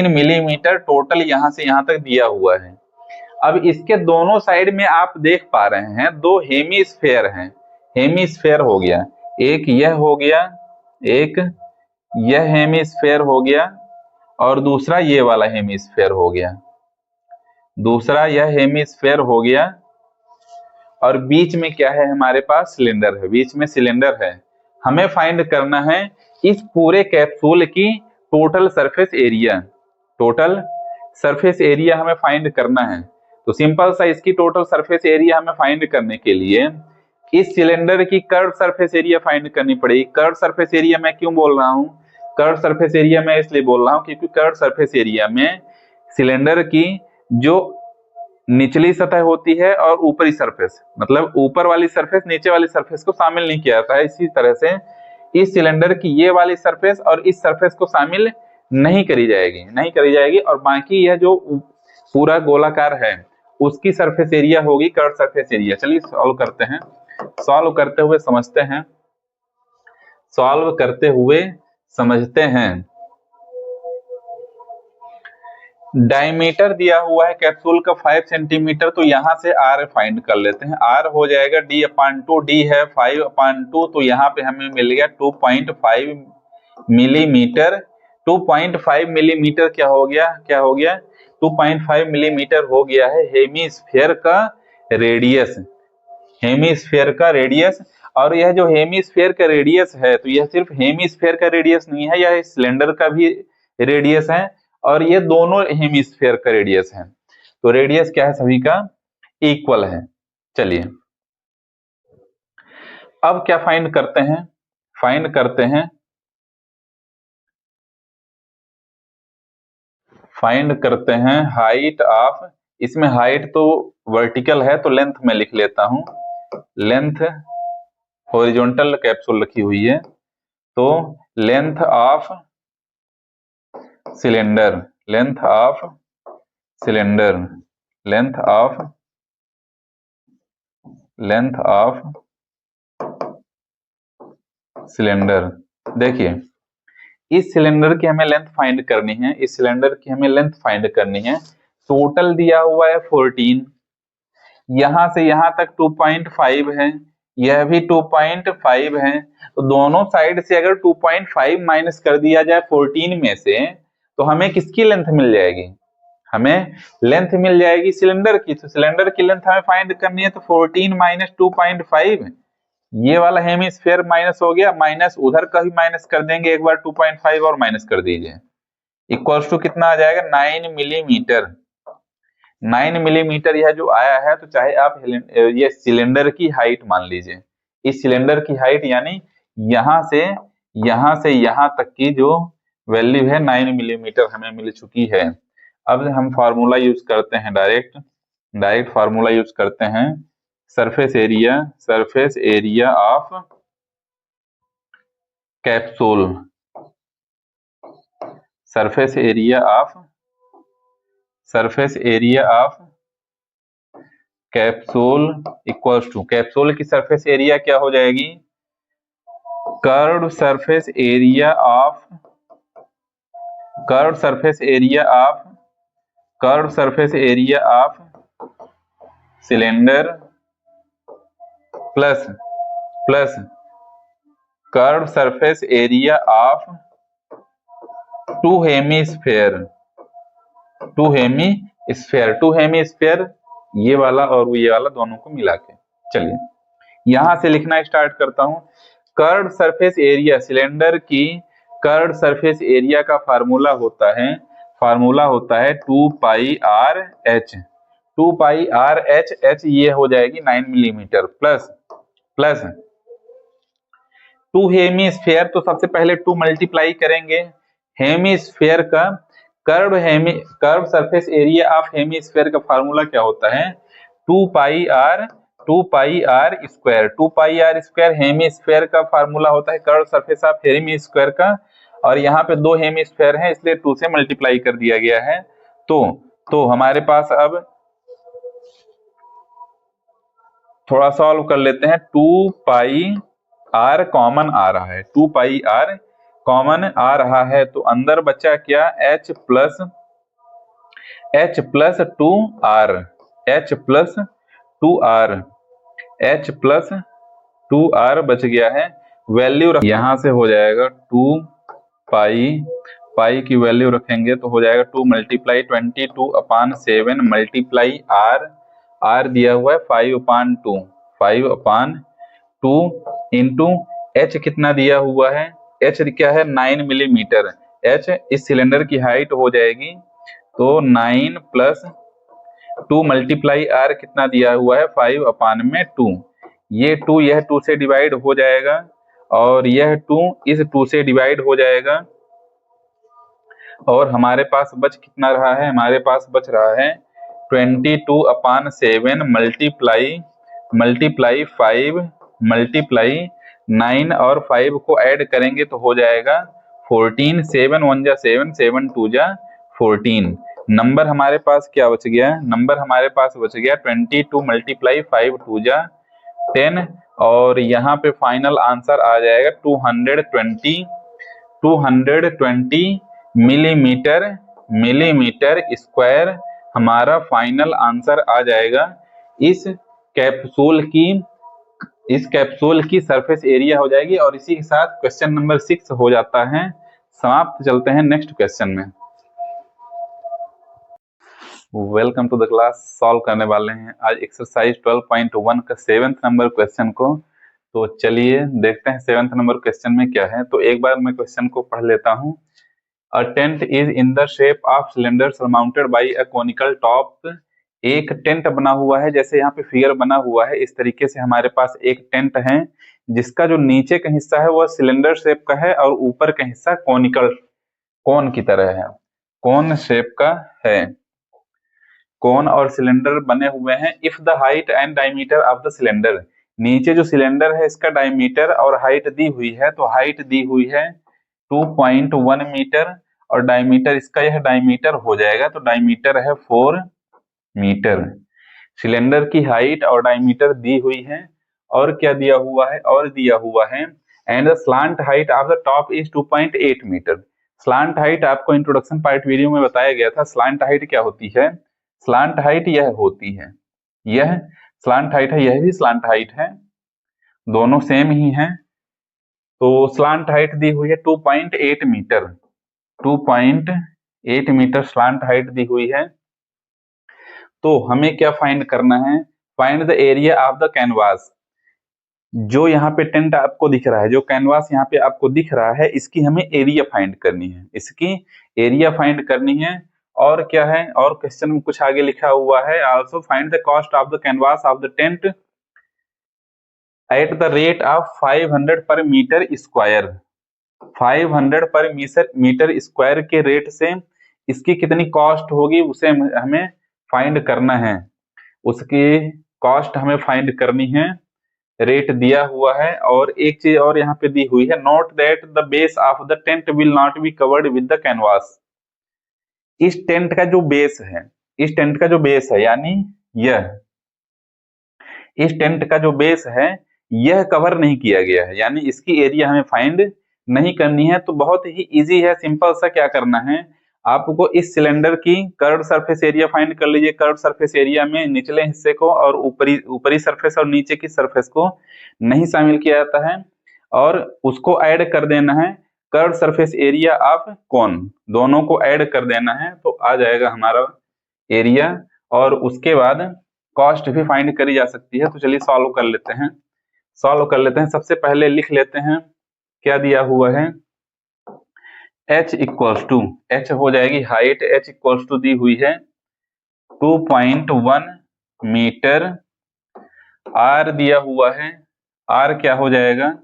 millimetre total यहां से यहां तक दिया हुआ है। अब इसके दोनों साइड में आप देख पा रहे हैं 2 हेमीस्फेयर हैं, हेमीस्फेयर हो गया, एक यह हो गया, एक यह हेमीस्फेयर हो गया, और दूसरा ये वाला हेमीस्फेयर हो गया, दूसरा यह हेमीस्फेयर हो गया, और बीच में क्या है हमारे पास, सिलेंडर है, बीच में सिलेंडर है। हमें फाइंड करना है इस पूरे कैप्सूल की टोटल सरफेस एरिया हमें फाइंड करना है। तो सिंपल सा इसकी टोटल सरफेस एरिया हमें फाइंड करने के लिए इस सिलेंडर की कर्व सरफेस एरिया फाइंड करनी पड़ेगी। कर्व सरफेस एरिया मैं क्यों बोल रहा हूँ, कर्व सरफेस एरिया मैं इसलिए बोल रहा हूँ क्योंकि कर्व सरफेस एरिया में सिलेंडर की जो निचली सतह होती है और ऊपरी सरफेस, मतलब ऊपर वाली सरफेस नीचे वाली सरफेस को शामिल नहीं किया जाता है। इसी तरह से इस सिलेंडर की ये वाली सरफेस और इस सरफेस को शामिल नहीं करी जाएगी, नहीं करी जाएगी। और बाकी यह जो पूरा गोलाकार है उसकी सरफेस एरिया होगी कर्व सरफेस एरिया। चलिए सॉल्व करते हैं। सॉल्व करते हुए समझते हैं, सॉल्व करते हुए समझते हैं। डायमीटर दिया हुआ है कैप्सूल का 5 सेंटीमीटर, तो यहां से r फाइंड कर लेते हैं। r हो जाएगा d/2, d है 5/2, तो यहाँ पे हमें मिल गया 2.5 मिलीमीटर। 2.5 मिलीमीटर क्या हो गया, क्या हो गया, 2.5 मिलीमीटर हो गया है हेमीस्फेयर का रेडियस, हेमीस्फेयर का रेडियस। और यह जो हेमीस्फेयर का रेडियस है, तो यह सिर्फ हेमीस्फेयर का रेडियस नहीं है, यह सिलेंडर का भी रेडियस है, और ये दोनों हेमीस्फेयर का रेडियस है। तो रेडियस क्या है, सभी का इक्वल है। चलिए अब क्या फाइंड करते हैं, फाइंड करते हैं, फाइंड करते हैं हाइट ऑफ, इसमें हाइट तो वर्टिकल है तो लेंथ में लिख लेता हूं, लेंथ हॉरिजॉन्टल कैप्सूल रखी हुई है, तो length of cylinder, length of cylinder, length of, length of cylinder. देखिए इस सिलेंडर की हमें लेंथ फाइंड करनी है, इस सिलेंडर की हमें लेंथ फाइंड करनी है। टोटल दिया हुआ है 14, यहां से यहां तक 2.5 है, यह भी 2.5 है, तो दोनों साइड से अगर 2.5 माइनस कर दिया जाए 14 में से, तो हमें किसकी लेंथ मिल जाएगी, हमें लेंथ मिल जाएगी सिलेंडर की। तो सिलेंडर की लेंथ हमें फाइंड करनी है, तो 14 माइनस 2.5, ये वाला हेमिस्फेयर माइनस हो गया, माइनस उधर का भी माइनस कर देंगे एक बार, 2.5 और माइनस कर दीजिए, इक्वल्स टू कितना आ जाएगा, 9 मिलीमीटर। 9 मिलीमीटर यह जो आया है, तो चाहे आप ये सिलेंडर की हाइट मान लीजिए, इस सिलेंडर की हाइट यानी यहां से यहां तक की जो वैल्यू है 9 मिलीमीटर हमें मिल चुकी है। अब हम फार्मूला यूज करते हैं, डायरेक्ट फार्मूला यूज करते हैं, surface area, surface area of capsule, surface area of, surface area of capsule equals to, capsule की सरफेस एरिया क्या हो जाएगी, curved surface area of, curved surface area of, curved surface area of cylinder plus curved surface area of two hemisphere, two hemisphere, ये वाला और ये वाला दोनों को मिला के। चलिए यहां से लिखना स्टार्ट करता हूं। कर्व्ड सरफेस एरिया, सिलेंडर की कर्व्ड सरफेस एरिया का फार्मूला होता है, 2 pi R H, 2 pi R H, H ये हो जाएगी 9 मिलीमीटर, प्लस 2 हेमीस्फेयर, तो सबसे पहले 2 मल्टीप्लाई करेंगे, हेमीस्फेयर का curve surface area of hemisphere का फार्मूला क्या होता है, 2 pi R square, 2 pi R square hemisphere का फार्मूला होता है कर्व सरफेस ऑफ हेमीस्फेयर का, और यहाँ पे 2 हेमीस्फेयर हैं इसलिए 2 से मल्टीप्लाई कर दिया गया है। तो हमारे पास अब थोड़ा सॉल्व कर लेते हैं, 2 पाई आर कॉमन आ रहा है, 2 पाई आर कॉमन आ रहा है, तो अंदर बचा क्या, h plus 2r, h plus 2r बच गया है। वैल्यू यहां से हो जाएगा 2 पाई की वैल्यू रखेंगे तो हो जाएगा 2 मल्टीप्लाई 22/7 मल्टीप्लाई r दिया हुआ है 5/2 इंटू h कितना दिया हुआ है, h क्या है 9 मिलीमीटर, h इस सिलेंडर की हाइट हो जाएगी, तो 9 प्लस 2 मल्टीप्लाई r कितना दिया हुआ है 5/2, ये 2 यह 2 से डिवाइड हो जाएगा और यह 2 इस 2 से डिवाइड हो जाएगा, और हमारे पास बच कितना रहा है, हमारे पास बच रहा है 22/7 मल्टीप्लाई 5 मल्टीप्लाई 9 और 5 को ऐड करेंगे तो हो जाएगा 14, 7 1 जा 7, 7 2 जा 14। नंबर हमारे पास क्या बच गया? नंबर हमारे पास बच गया 22 मल्टीप्लाई 5 2 जा 10, और यहाँ पे फाइनल आंसर आ जाएगा 220 मिलीमीटर स्क्वायर हमारा फाइनल आंसर आ जाएगा। इस कैप्सूल की सरफेस एरिया हो जाएगी। और इसी के साथ क्वेश्चन नंबर 6 हो जाता है समाप्त। चलते हैं नेक्स्ट क्वेश्चन में। Welcome to the class. Solve करने वाले हैं आज एक्सरसाइज 12.1 का 7th नंबर क्वेश्चन को। तो चलिए देखते हैं 7th नंबर क्वेश्चन में क्या है। तो एक बार मैं क्वेश्चन को पढ़ लेता हूं। A tent is in the shape of cylinder surmounted by a conical top। एक टेंट बना हुआ है, जैसे यहाँ पे फिगर बना हुआ है इस तरीके से हमारे पास एक टेंट है जिसका जो नीचे का हिस्सा है वह सिलेंडर शेप का है और ऊपर का हिस्सा कोन की तरह है, कोन शेप का है। कोन और सिलेंडर बने हुए हैं। If the height and diameter of the cylinder, नीचे जो सिलेंडर है इसका डायमीटर और हाइट दी हुई है, तो हाइट दी हुई है 2.1 मीटर और डायमीटर इसका यह डायमीटर हो जाएगा, तो डायमीटर है 4 मीटर। सिलेंडर की हाइट और डायमीटर दी हुई है और क्या दिया हुआ है? और दिया हुआ है and the slant height of the top is 2.8 metre. Slant height आपको इंट्रोडक्शन पार्ट वीडियो में बताया गया था। स्लांट हाइट क्या होती है? स्लांट हाइट यह होती है, यह स्लांट हाइट है, यह भी स्लांट हाइट है, दोनों सेम ही हैं। तो स्लांट हाइट दी हुई है 2.8 मीटर, 2.8 मीटर स्लांट हाइट दी हुई है। तो हमें क्या फाइंड करना है? Find the area of the canvas. जो यहाँ पे टेंट आपको दिख रहा है, जो कैनवास यहाँ पे आपको दिख रहा है, इसकी हमें एरिया फाइंड करनी है, इसकी एरिया फाइंड करनी है। और क्या है? और क्वेश्चन में कुछ आगे लिखा हुआ है, also find the cost of the canvas of the tent at the rate of 500 पर मीटर स्क्वायर। 500 पर मीटर स्क्वायर के रेट से इसकी कितनी कॉस्ट होगी उसे हमें फाइंड करना है। उसकी कॉस्ट हमें फाइंड करनी है। रेट दिया हुआ है और एक चीज और यहाँ पे दी हुई है, note that the base of the tent will not be covered with the canvas. इस टेंट का जो बेस है, इस टेंट का जो बेस है, यानी यह इस टेंट का जो बेस है यह कवर नहीं किया गया है, यानी इसकी एरिया हमें फाइंड नहीं करनी है। तो बहुत ही इजी है, सिंपल सा क्या करना है, आपको इस सिलेंडर की कर्व्ड सरफेस एरिया फाइंड कर लीजिए। कर्व्ड सरफेस एरिया में निचले हिस्से को और ऊपरी सरफेस और नीचे की सरफेस को नहीं शामिल किया जाता है और उसको ऐड कर देना है कर्व्ड सरफेस एरिया ऑफ कोन, दोनों को ऐड कर देना है तो आ जाएगा हमारा एरिया। और उसके बाद कॉस्ट भी फाइंड करी जा सकती है। तो चलिए सॉल्व कर लेते हैं, सॉल्व कर लेते हैं। सबसे पहले लिख लेते हैं क्या दिया हुआ है, h इक्वल्स टू, h हो जाएगी हाइट, h इक्वल्स टू दी हुई है 2.1 मीटर। r दिया हुआ है, r क्या हो जाएगा,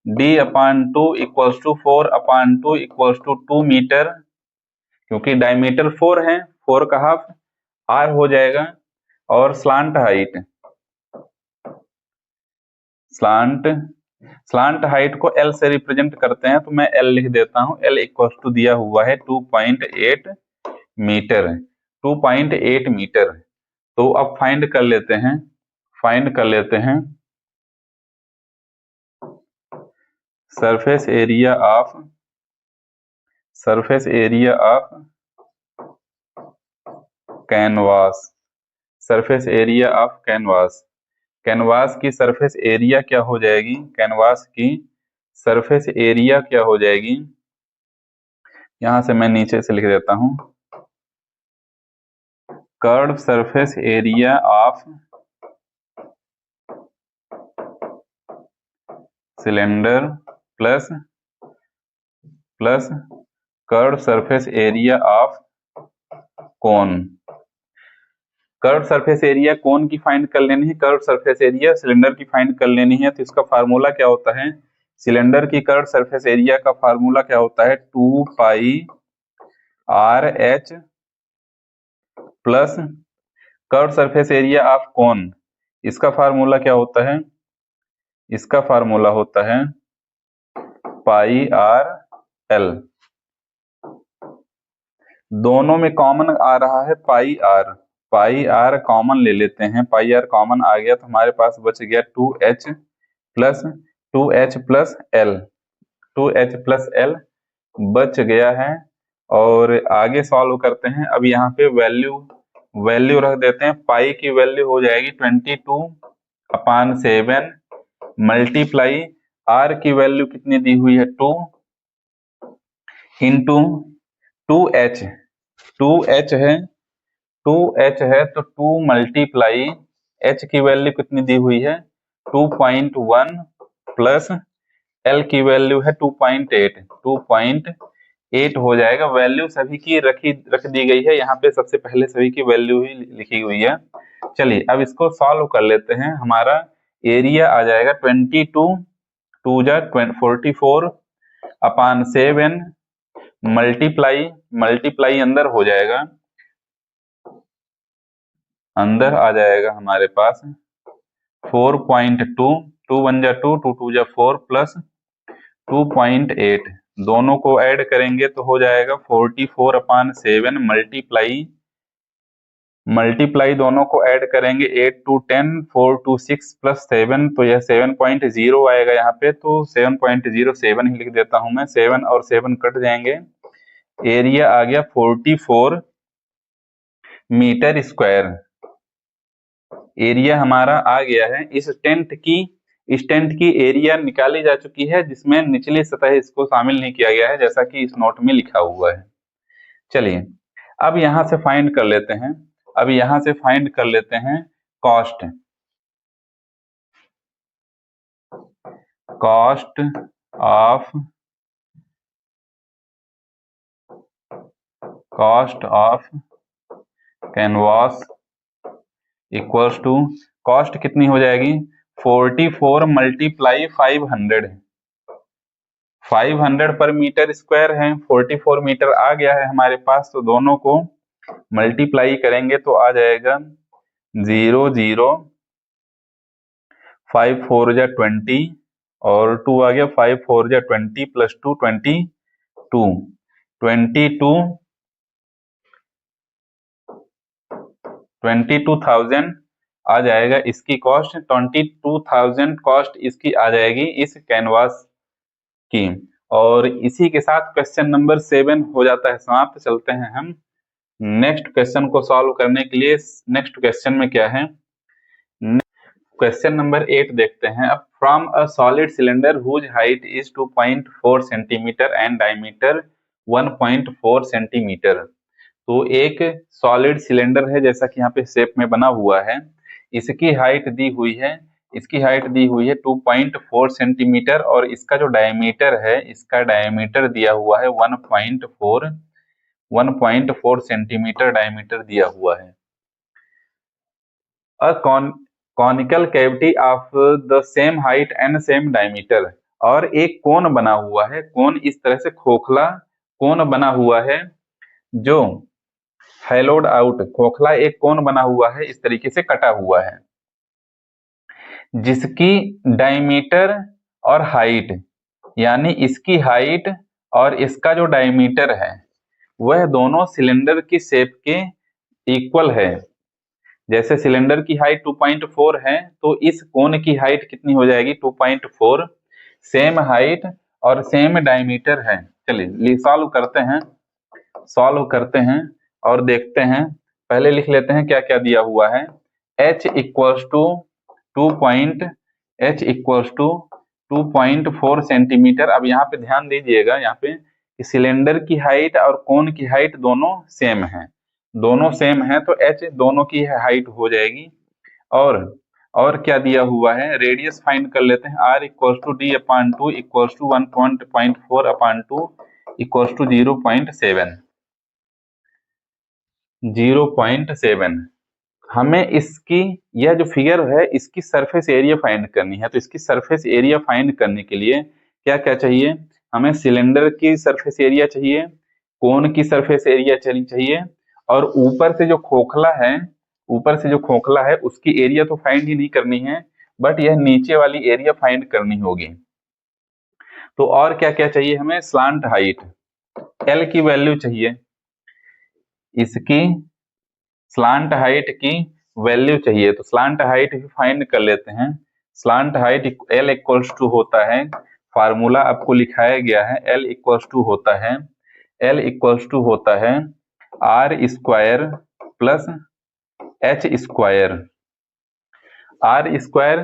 d/2 equals to 4/2 equals to 2 metre, क्योंकि डायमीटर 4 है, 4 का हाफ r हो जाएगा। और स्लांट हाइट को L से रिप्रेजेंट करते हैं, तो मैं L लिख देता हूं। L इक्वल्स टू दिया हुआ है 2.8 मीटर, 2.8 मीटर। तो अब फाइंड कर लेते हैं, फाइंड कर लेते हैं surface area of canvas, surface area of canvas. Canvas की सरफेस एरिया क्या हो जाएगी, कैनवास की सरफेस एरिया क्या हो जाएगी, यहां से मैं नीचे से लिख देता हूं, curved surface area of cylinder plus curved surface area of cone. Curved surface area cone की फाइंड कर लेनी है, कर्व्ड सरफेस एरिया सिलेंडर की फाइंड कर लेनी है। तो इसका फार्मूला क्या होता है, सिलेंडर की कर्व्ड सरफेस एरिया का फार्मूला क्या होता है, 2πr/h plus curved surface area of कोन, इसका फार्मूला क्या होता है, इसका फार्मूला होता है πr/l। दोनों में कॉमन आ रहा है पाई आर, पाई आर कॉमन ले लेते हैं, पाई आर कॉमन आ गया तो हमारे पास बच गया 2h plus 2h plus L, 2h plus L बच गया है। और आगे सॉल्व करते हैं। अब यहाँ पे वैल्यू रख देते हैं। पाई की वैल्यू हो जाएगी 22/7 मल्टीप्लाई आर की वैल्यू कितनी दी हुई है 2 इंटू 2h, 2h है, 2h है तो 2 मल्टीप्लाई h की वैल्यू कितनी दी हुई है 2.1 प्लस l की वैल्यू है 2.8, 2.8 हो जाएगा। वैल्यू सभी की रख दी गई है यहाँ पे, सबसे पहले सभी की वैल्यू ही लिखी हुई है। चलिए अब इसको सॉल्व कर लेते हैं। हमारा एरिया आ जाएगा 22 2 जा 44/7 मल्टीप्लाई अंदर हो जाएगा, अंदर आ जाएगा हमारे पास 4.2, 2 1 जा 2, 2 2 जा 4 प्लस 2.8, दोनों को ऐड करेंगे तो हो जाएगा 44/7 मल्टीप्लाई दोनों को ऐड करेंगे 8 2 10 4 2 6 प्लस 7, तो यह 7.0 आएगा यहाँ पे, तो 7.07 ही लिख देता हूं मैं, 7 और 7 कट जाएंगे। एरिया आ गया 44 मीटर स्क्वायर, एरिया हमारा आ गया है। इस टेंट की एरिया निकाली जा चुकी है, जिसमें निचली सतह इसको शामिल नहीं किया गया है, जैसा कि इस नोट में लिखा हुआ है। चलिए अब यहां से फाइंड कर लेते हैं, अब यहां से फाइंड कर लेते हैं cost, cost of canvas equals to, cost कितनी हो जाएगी 44 मल्टीप्लाई 500, 500 पर मीटर स्क्वायर है, 44 मीटर आ गया है हमारे पास, तो दोनों को मल्टीप्लाई करेंगे तो आ जाएगा 0 0 5 4 जा 20 और 2 आ गया, 5 4 जा 20 प्लस 2 22,000 आ जाएगा इसकी कॉस्ट, 22,000 कॉस्ट इसकी आ जाएगी इस कैनवास की। और इसी के साथ क्वेश्चन नंबर 7 हो जाता है समाप्त। चलते हैं हम नेक्स्ट क्वेश्चन को सॉल्व करने के लिए। नेक्स्ट क्वेश्चन में क्या है, क्वेश्चन नंबर 8 देखते हैं। अब from a solid cylinder whose height is 2.4 centimetre and diameter 1.4 centimetre, तो एक सॉलिड सिलेंडर है, जैसा कि यहाँ पे शेप में बना हुआ है, इसकी हाइट दी हुई है, इसकी हाइट दी हुई है 2.4 सेंटीमीटर और इसका जो डायमीटर है, इसका डायमीटर दिया हुआ है 1.4 सेंटीमीटर डायमीटर दिया हुआ है। A conical cavity of the same height and same diameter, और एक कोन बना हुआ है, कोन इस तरह से खोखला कोन बना हुआ है, जो हैलोड आउट, खोखला एक कोन बना हुआ है, इस तरीके से कटा हुआ है, जिसकी डायमीटर और हाइट, यानी इसकी हाइट और इसका जो डायमीटर है वह दोनों सिलेंडर की शेप के इक्वल है। जैसे सिलेंडर की हाइट 2.4 है तो इस कोन की हाइट कितनी हो जाएगी 2.4, सेम हाइट और सेम डायमीटर है। चलिए सॉल्व करते हैं और देखते हैं। पहले लिख लेते हैं क्या क्या दिया हुआ है। h equals to 2.4 centimetre. अब यहाँ पे ध्यान दीजिएगा, यहाँ पे सिलेंडर की हाइट और कोन की हाइट दोनों सेम है, दोनों सेम है तो h दोनों की हाइट हो जाएगी। और क्या दिया हुआ है, रेडियस फाइंड कर लेते हैं। r equals to d/2 equals to 1.4/2 equals to 0.7। हमें इसकी, यह जो फिगर है इसकी सरफेस एरिया फाइंड करनी है, तो इसकी सरफेस एरिया फाइंड करने के लिए क्या क्या चाहिए, हमें सिलेंडर की सरफेस एरिया चाहिए, कोन की सरफेस एरिया चाहिए, और ऊपर से जो खोखला है उसकी एरिया तो फाइंड ही नहीं करनी है, बट यह नीचे वाली एरिया फाइंड करनी होगी। तो और क्या क्या चाहिए हमें, स्लांट हाइट, एल की वैल्यू चाहिए, इसकी स्लांट हाइट की वैल्यू चाहिए। तो स्लांट हाइट भी फाइंड कर लेते हैं। Slant height L equals to होता है, फार्मूला आपको लिखाया गया है, L इक्वल्स टू होता है, L इक्वल्स टू होता है R square plus H square. R square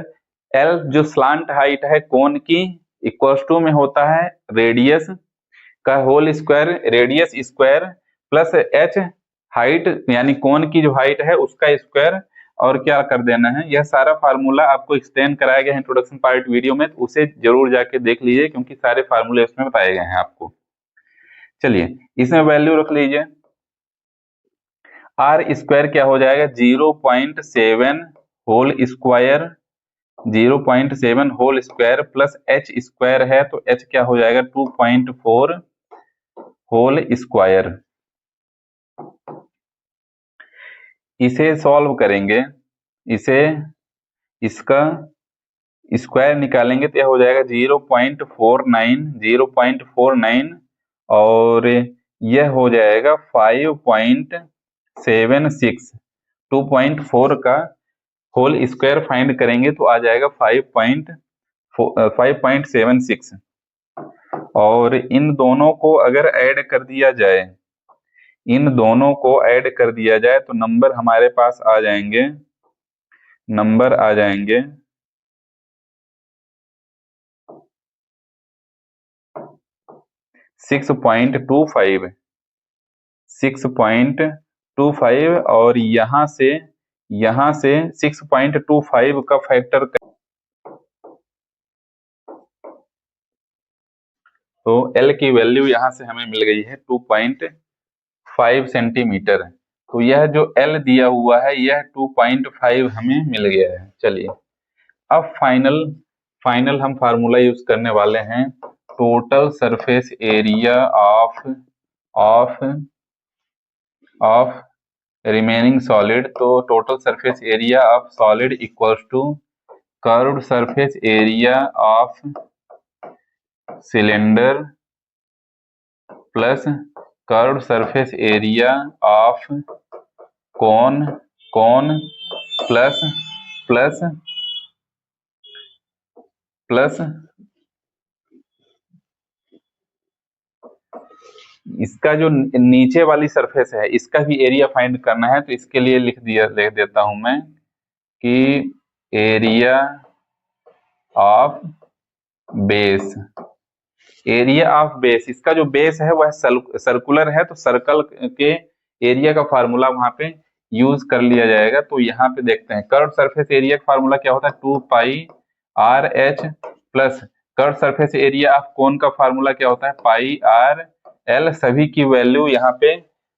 L जो स्लांट हाइट है कोन की, इक्वल्स टू में होता है रेडियस का whole square, radius square plus H height यानी कोन की जो हाइट है उसका स्क्वायर, और क्या कर देना है। यह सारा फार्मूला आपको एक्सप्लेन कराया गया है इंट्रोडक्शन पार्ट वीडियो में, तो उसे जरूर जाके देख लीजिए क्योंकि सारे फार्मूले उसमें बताए गए हैं आपको। चलिए इसमें वैल्यू रख लीजिए। R स्क्वायर क्या हो जाएगा 0.7 whole square, 0.7 whole square plus H square है तो H क्या हो जाएगा 2.4 होल स्क्वायर। इसे सॉल्व करेंगे, इसे इसका स्क्वायर निकालेंगे तो यह हो जाएगा 0.49 और यह हो जाएगा 5.76। 2.4 का होल स्क्वायर फाइंड करेंगे तो आ जाएगा 5.76। और इन दोनों को अगर ऐड कर दिया जाए, इन दोनों को ऐड कर दिया जाए तो नंबर हमारे पास आ जाएंगे, नंबर आ जाएंगे 6.25, 6.25 और यहाँ से 6.25 का फैक्टर तो L की वैल्यू यहाँ से हमें मिल गई है 2.5 सेंटीमीटर। तो यह जो L दिया हुआ है यह 2.5 हमें मिल गया है। चलिए अब फाइनल हम फार्मूला यूज करने वाले हैं, total surface area of remaining solid. तो total surface area of solid equals to curved surface area of cylinder plus curved surface area of cone plus इसका जो नीचे वाली सरफेस है इसका भी एरिया फाइंड करना है। तो इसके लिए लिख देता हूं मैं कि area of base, area of base, इसका जो बेस है वह सर्कुलर है तो सर्कल के एरिया का फार्मूला वहां पे यूज कर लिया जाएगा। तो यहाँ पे देखते हैं कर्व सरफेस एरिया का फार्मूला क्या होता है 2πRH plus curve surface area of कोन का फार्मूला क्या होता है πRL। सभी की वैल्यू यहाँ पे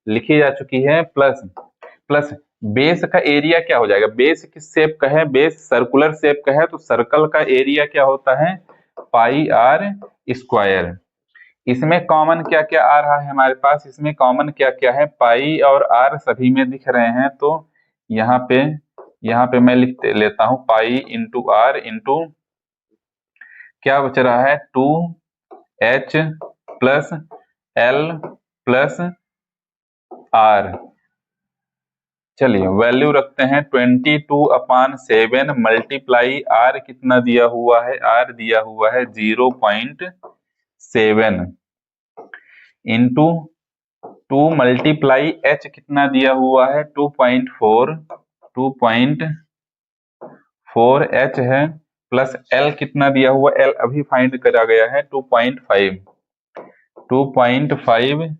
लिखी जा चुकी है। प्लस बेस का एरिया क्या हो जाएगा, बेस किस शेप का है, बेस सर्कुलर शेप का है तो सर्कल का एरिया क्या होता है πR स्क्वायर। इसमें कॉमन क्या क्या आ रहा है हमारे पास, इसमें कॉमन क्या क्या है पाई और आर सभी में दिख रहे हैं। तो यहाँ पे मैं लिख लेता हूं पाई इंटू आर इंटू क्या बच रहा है 2H plus L plus R। चलिए वैल्यू रखते हैं 22/7 मल्टीप्लाई R कितना दिया हुआ है, R दिया हुआ है 0.7 इंटू 2 मल्टीप्लाई H कितना दिया हुआ है 2.4 H है प्लस L कितना दिया हुआ, L अभी फाइंड करा गया है 2.5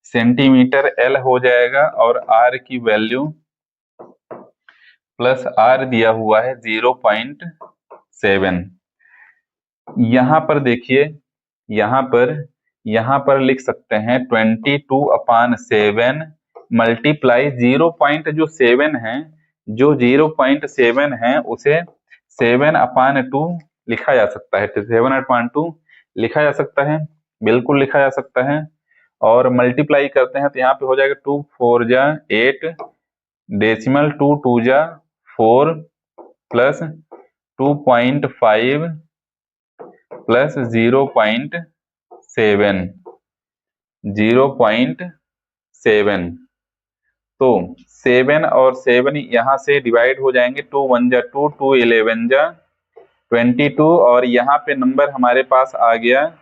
सेंटीमीटर L हो जाएगा और R की वैल्यू प्लस R दिया हुआ है 0.7। यहाँ पर देखिए, यहाँ पर लिख सकते हैं 22/7 मल्टीप्लाई 0.7 है, जो 0.7 है उसे 7/2 लिखा जा सकता है, 7/2 लिखा जा सकता है, बिल्कुल लिखा जा सकता है। और मल्टीप्लाई करते हैं तो यहाँ पे हो जाएगा 2 4 जा 8 डेसिमल 2 2 जा 4 प्लस 2.5 प्लस 0.7 तो 7 और 7 यहाँ से डिवाइड हो जाएंगे, 2 1 जा 2, 2 11 जा 22, और यहाँ पे नंबर हमारे पास आ गया,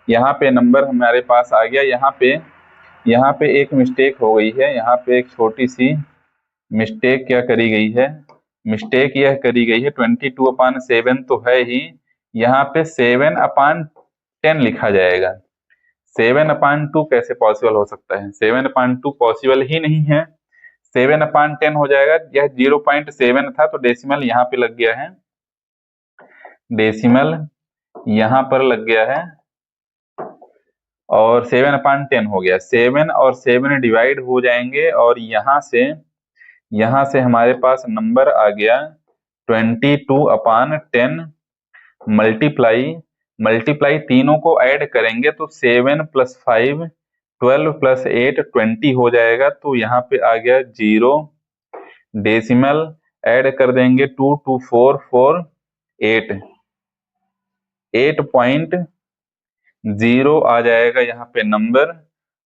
यहाँ पे नंबर हमारे पास आ गया। यहाँ पे एक मिस्टेक हो गई है, यहाँ पे एक छोटी सी मिस्टेक क्या करी गई है, मिस्टेक यह करी गई है 22/7 तो है ही, यहाँ पे 7/10 लिखा जाएगा। 7/2 कैसे पॉसिबल हो सकता है? 7/2 पॉसिबल ही नहीं है, 7/10 हो जाएगा। यह 0.7 था तो डेसिमल यहाँ पे लग गया है, डेसिमल यहाँ पर लग गया है और 7/10 हो गया। 7 और 7 डिवाइड हो जाएंगे और यहाँ से हमारे पास नंबर आ गया 22/10 मल्टीप्लाई तीनों को ऐड करेंगे तो 7 + 5 12 + 8 20 हो जाएगा। तो यहाँ पे आ गया 0, डेसिमल ऐड कर देंगे 2 2 4 4 8 8.0 आ जाएगा यहाँ पे नंबर।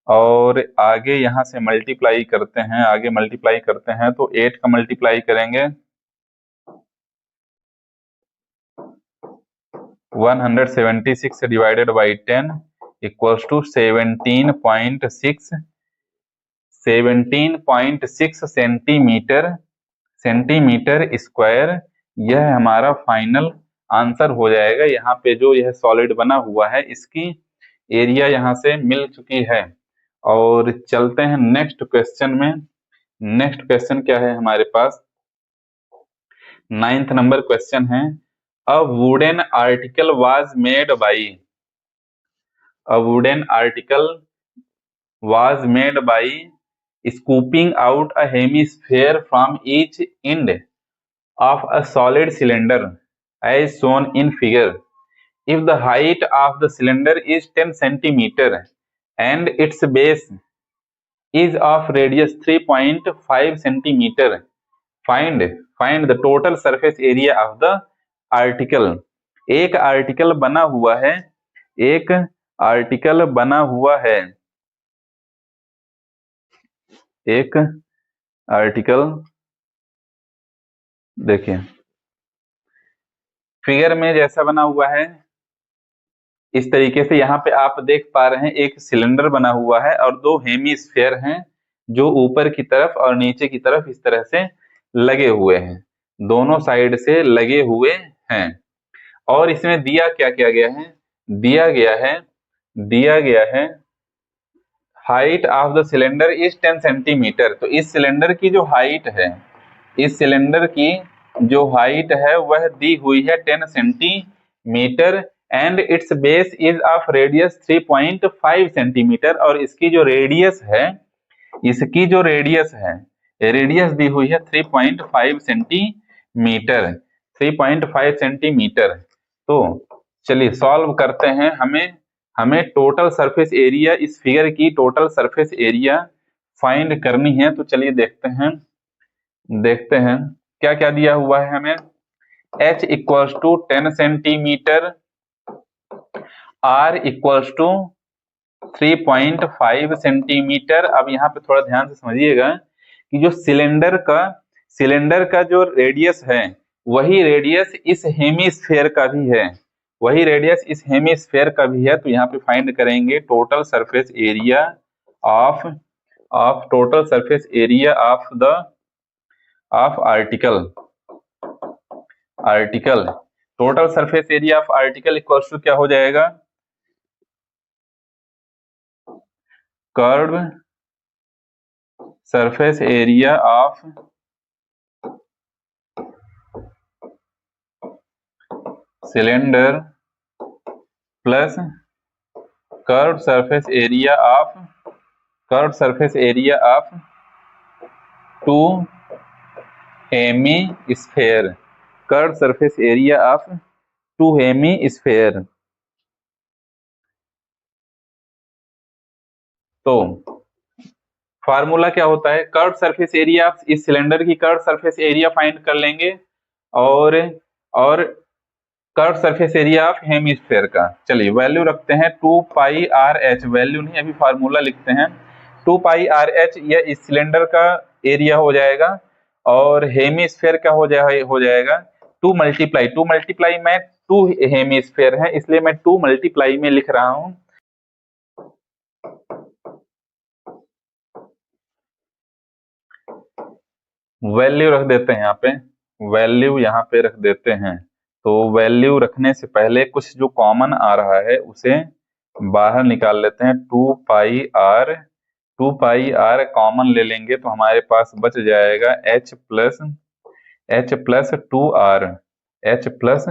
और आगे यहाँ से मल्टीप्लाई करते हैं, तो 8 का मल्टीप्लाई करेंगे 176 divided by 10 equals to 17.6 centimetre square. यह हमारा फाइनल आंसर हो जाएगा। यहाँ पे जो यह सॉलिड बना हुआ है इसकी एरिया यहाँ से मिल चुकी है। और चलते हैं नेक्स्ट क्वेश्चन में। नेक्स्ट क्वेश्चन क्या है हमारे पास? 9th नंबर क्वेश्चन है, A wooden article was made by scooping out a hemisphere from each end of a solid cylinder as shown in figure. If the height of the cylinder is 10 cm and its base is of radius 3.5 cm, find the total surface area of the article. एक article बना हुआ है, देखिए figure में जैसा बना हुआ है इस तरीके से यहाँ पे आप देख पा रहे हैं, एक सिलेंडर बना हुआ है और दो हेमीस्फेयर हैं जो ऊपर की तरफ और नीचे की तरफ इस तरह से लगे हुए हैं, दोनों साइड से लगे हुए हैं। और इसमें दिया क्या क्या गया है? दिया गया है height of the cylinder is 10 centimetre. तो इस सिलेंडर की जो हाइट है वह दी हुई है 10 centimetre and it's base is of radius 3.5 centimetre. और इसकी जो रेडियस है, रेडियस दी हुई है 3.5 सेंटीमीटर। तो चलिए सॉल्व करते हैं। हमें टोटल सरफेस एरिया, इस फिगर की टोटल सरफेस एरिया फाइंड करनी है। तो चलिए देखते हैं क्या क्या दिया हुआ है हमें। h equals to 10 centimetre, r equals to 3.5 centimetre. अब यहाँ पे थोड़ा ध्यान से समझिएगा कि जो सिलेंडर का जो रेडियस है वही रेडियस इस हेमीस्फेयर का भी है, तो यहाँ पे फाइंड करेंगे total surface area of article. Total surface area of article equals to क्या हो जाएगा? Curve surface area of cylinder plus curve surface area of 2 hemisphere. Curve surface area of 2 hemisphere. तो फार्मूला क्या होता है? कर्व सरफेस एरिया, इस cylinder की curve surface area find कर लेंगे और curve surface area of hemisphere का। चलिए वैल्यू रखते हैं 2πRh, वैल्यू नहीं अभी फार्मूला लिखते हैं। 2πRh यह इस सिलेंडर का एरिया हो जाएगा, और हेमिस्फेयर क्या हो जाएगा 2 मल्टीप्लाई में 2 हेमिस्फेयर है, इसलिए मैं 2 मल्टीप्लाई में लिख रहा हूं। वैल्यू रख देते हैं यहाँ पे, वैल्यू यहाँ पे रख देते हैं। तो वैल्यू रखने से पहले कुछ जो कॉमन आ रहा है उसे बाहर निकाल लेते हैं। 2 पाई आर कॉमन ले लेंगे तो हमारे पास बच जाएगा h plus 2r, h plus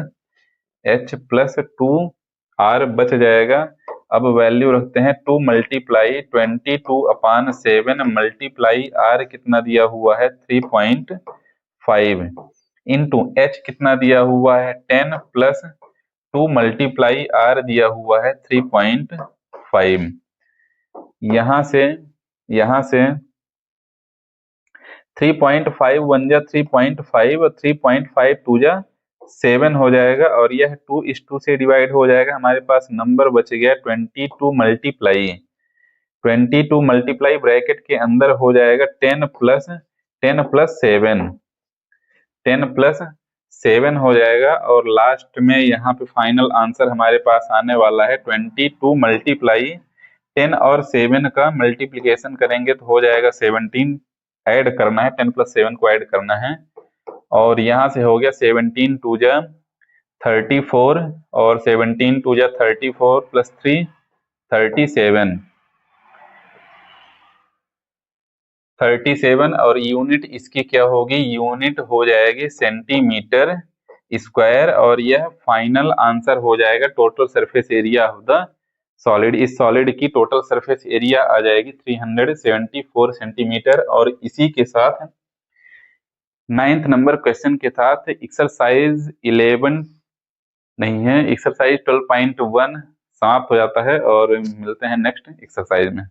2r बच जाएगा। अब वैल्यू रखते हैं 2 मल्टीप्लाई 22/7 मल्टीप्लाई r कितना दिया हुआ है 3.5 इंटू h कितना दिया हुआ है 10 प्लस 2 मल्टीप्लाई r दिया हुआ है 3.5। यहाँ से 3.5 1 जा 3.5 और 3.5 2 जा 7 हो जाएगा, और यह 2:2 से डिवाइड हो जाएगा। हमारे पास नंबर बच गया 22 मल्टीप्लाई ब्रैकेट के अंदर हो जाएगा 10 प्लस 7 हो जाएगा, और लास्ट में यहाँ पे फाइनल आंसर हमारे पास आने वाला है 22 मल्टीप्लाई 10 और 7 का मल्टीप्लीकेशन करेंगे तो हो जाएगा 17, ऐड करना है 10 प्लस 7 को ऐड करना है, और यहाँ से हो गया 17 2 जा 34 और 17 2 जा 34 प्लस 3 37 और यूनिट इसकी क्या होगी, यूनिट हो जाएगी सेंटीमीटर स्क्वायर, और यह फाइनल आंसर हो जाएगा total surface area of the solid. इस सॉलिड की टोटल सरफेस एरिया आ जाएगी 374 सेंटीमीटर। और इसी के साथ 9th नंबर क्वेश्चन के साथ एक्सरसाइज 11 नहीं है, एक्सरसाइज 12.1 समाप्त हो जाता है, और मिलते हैं नेक्स्ट एक्सरसाइज में।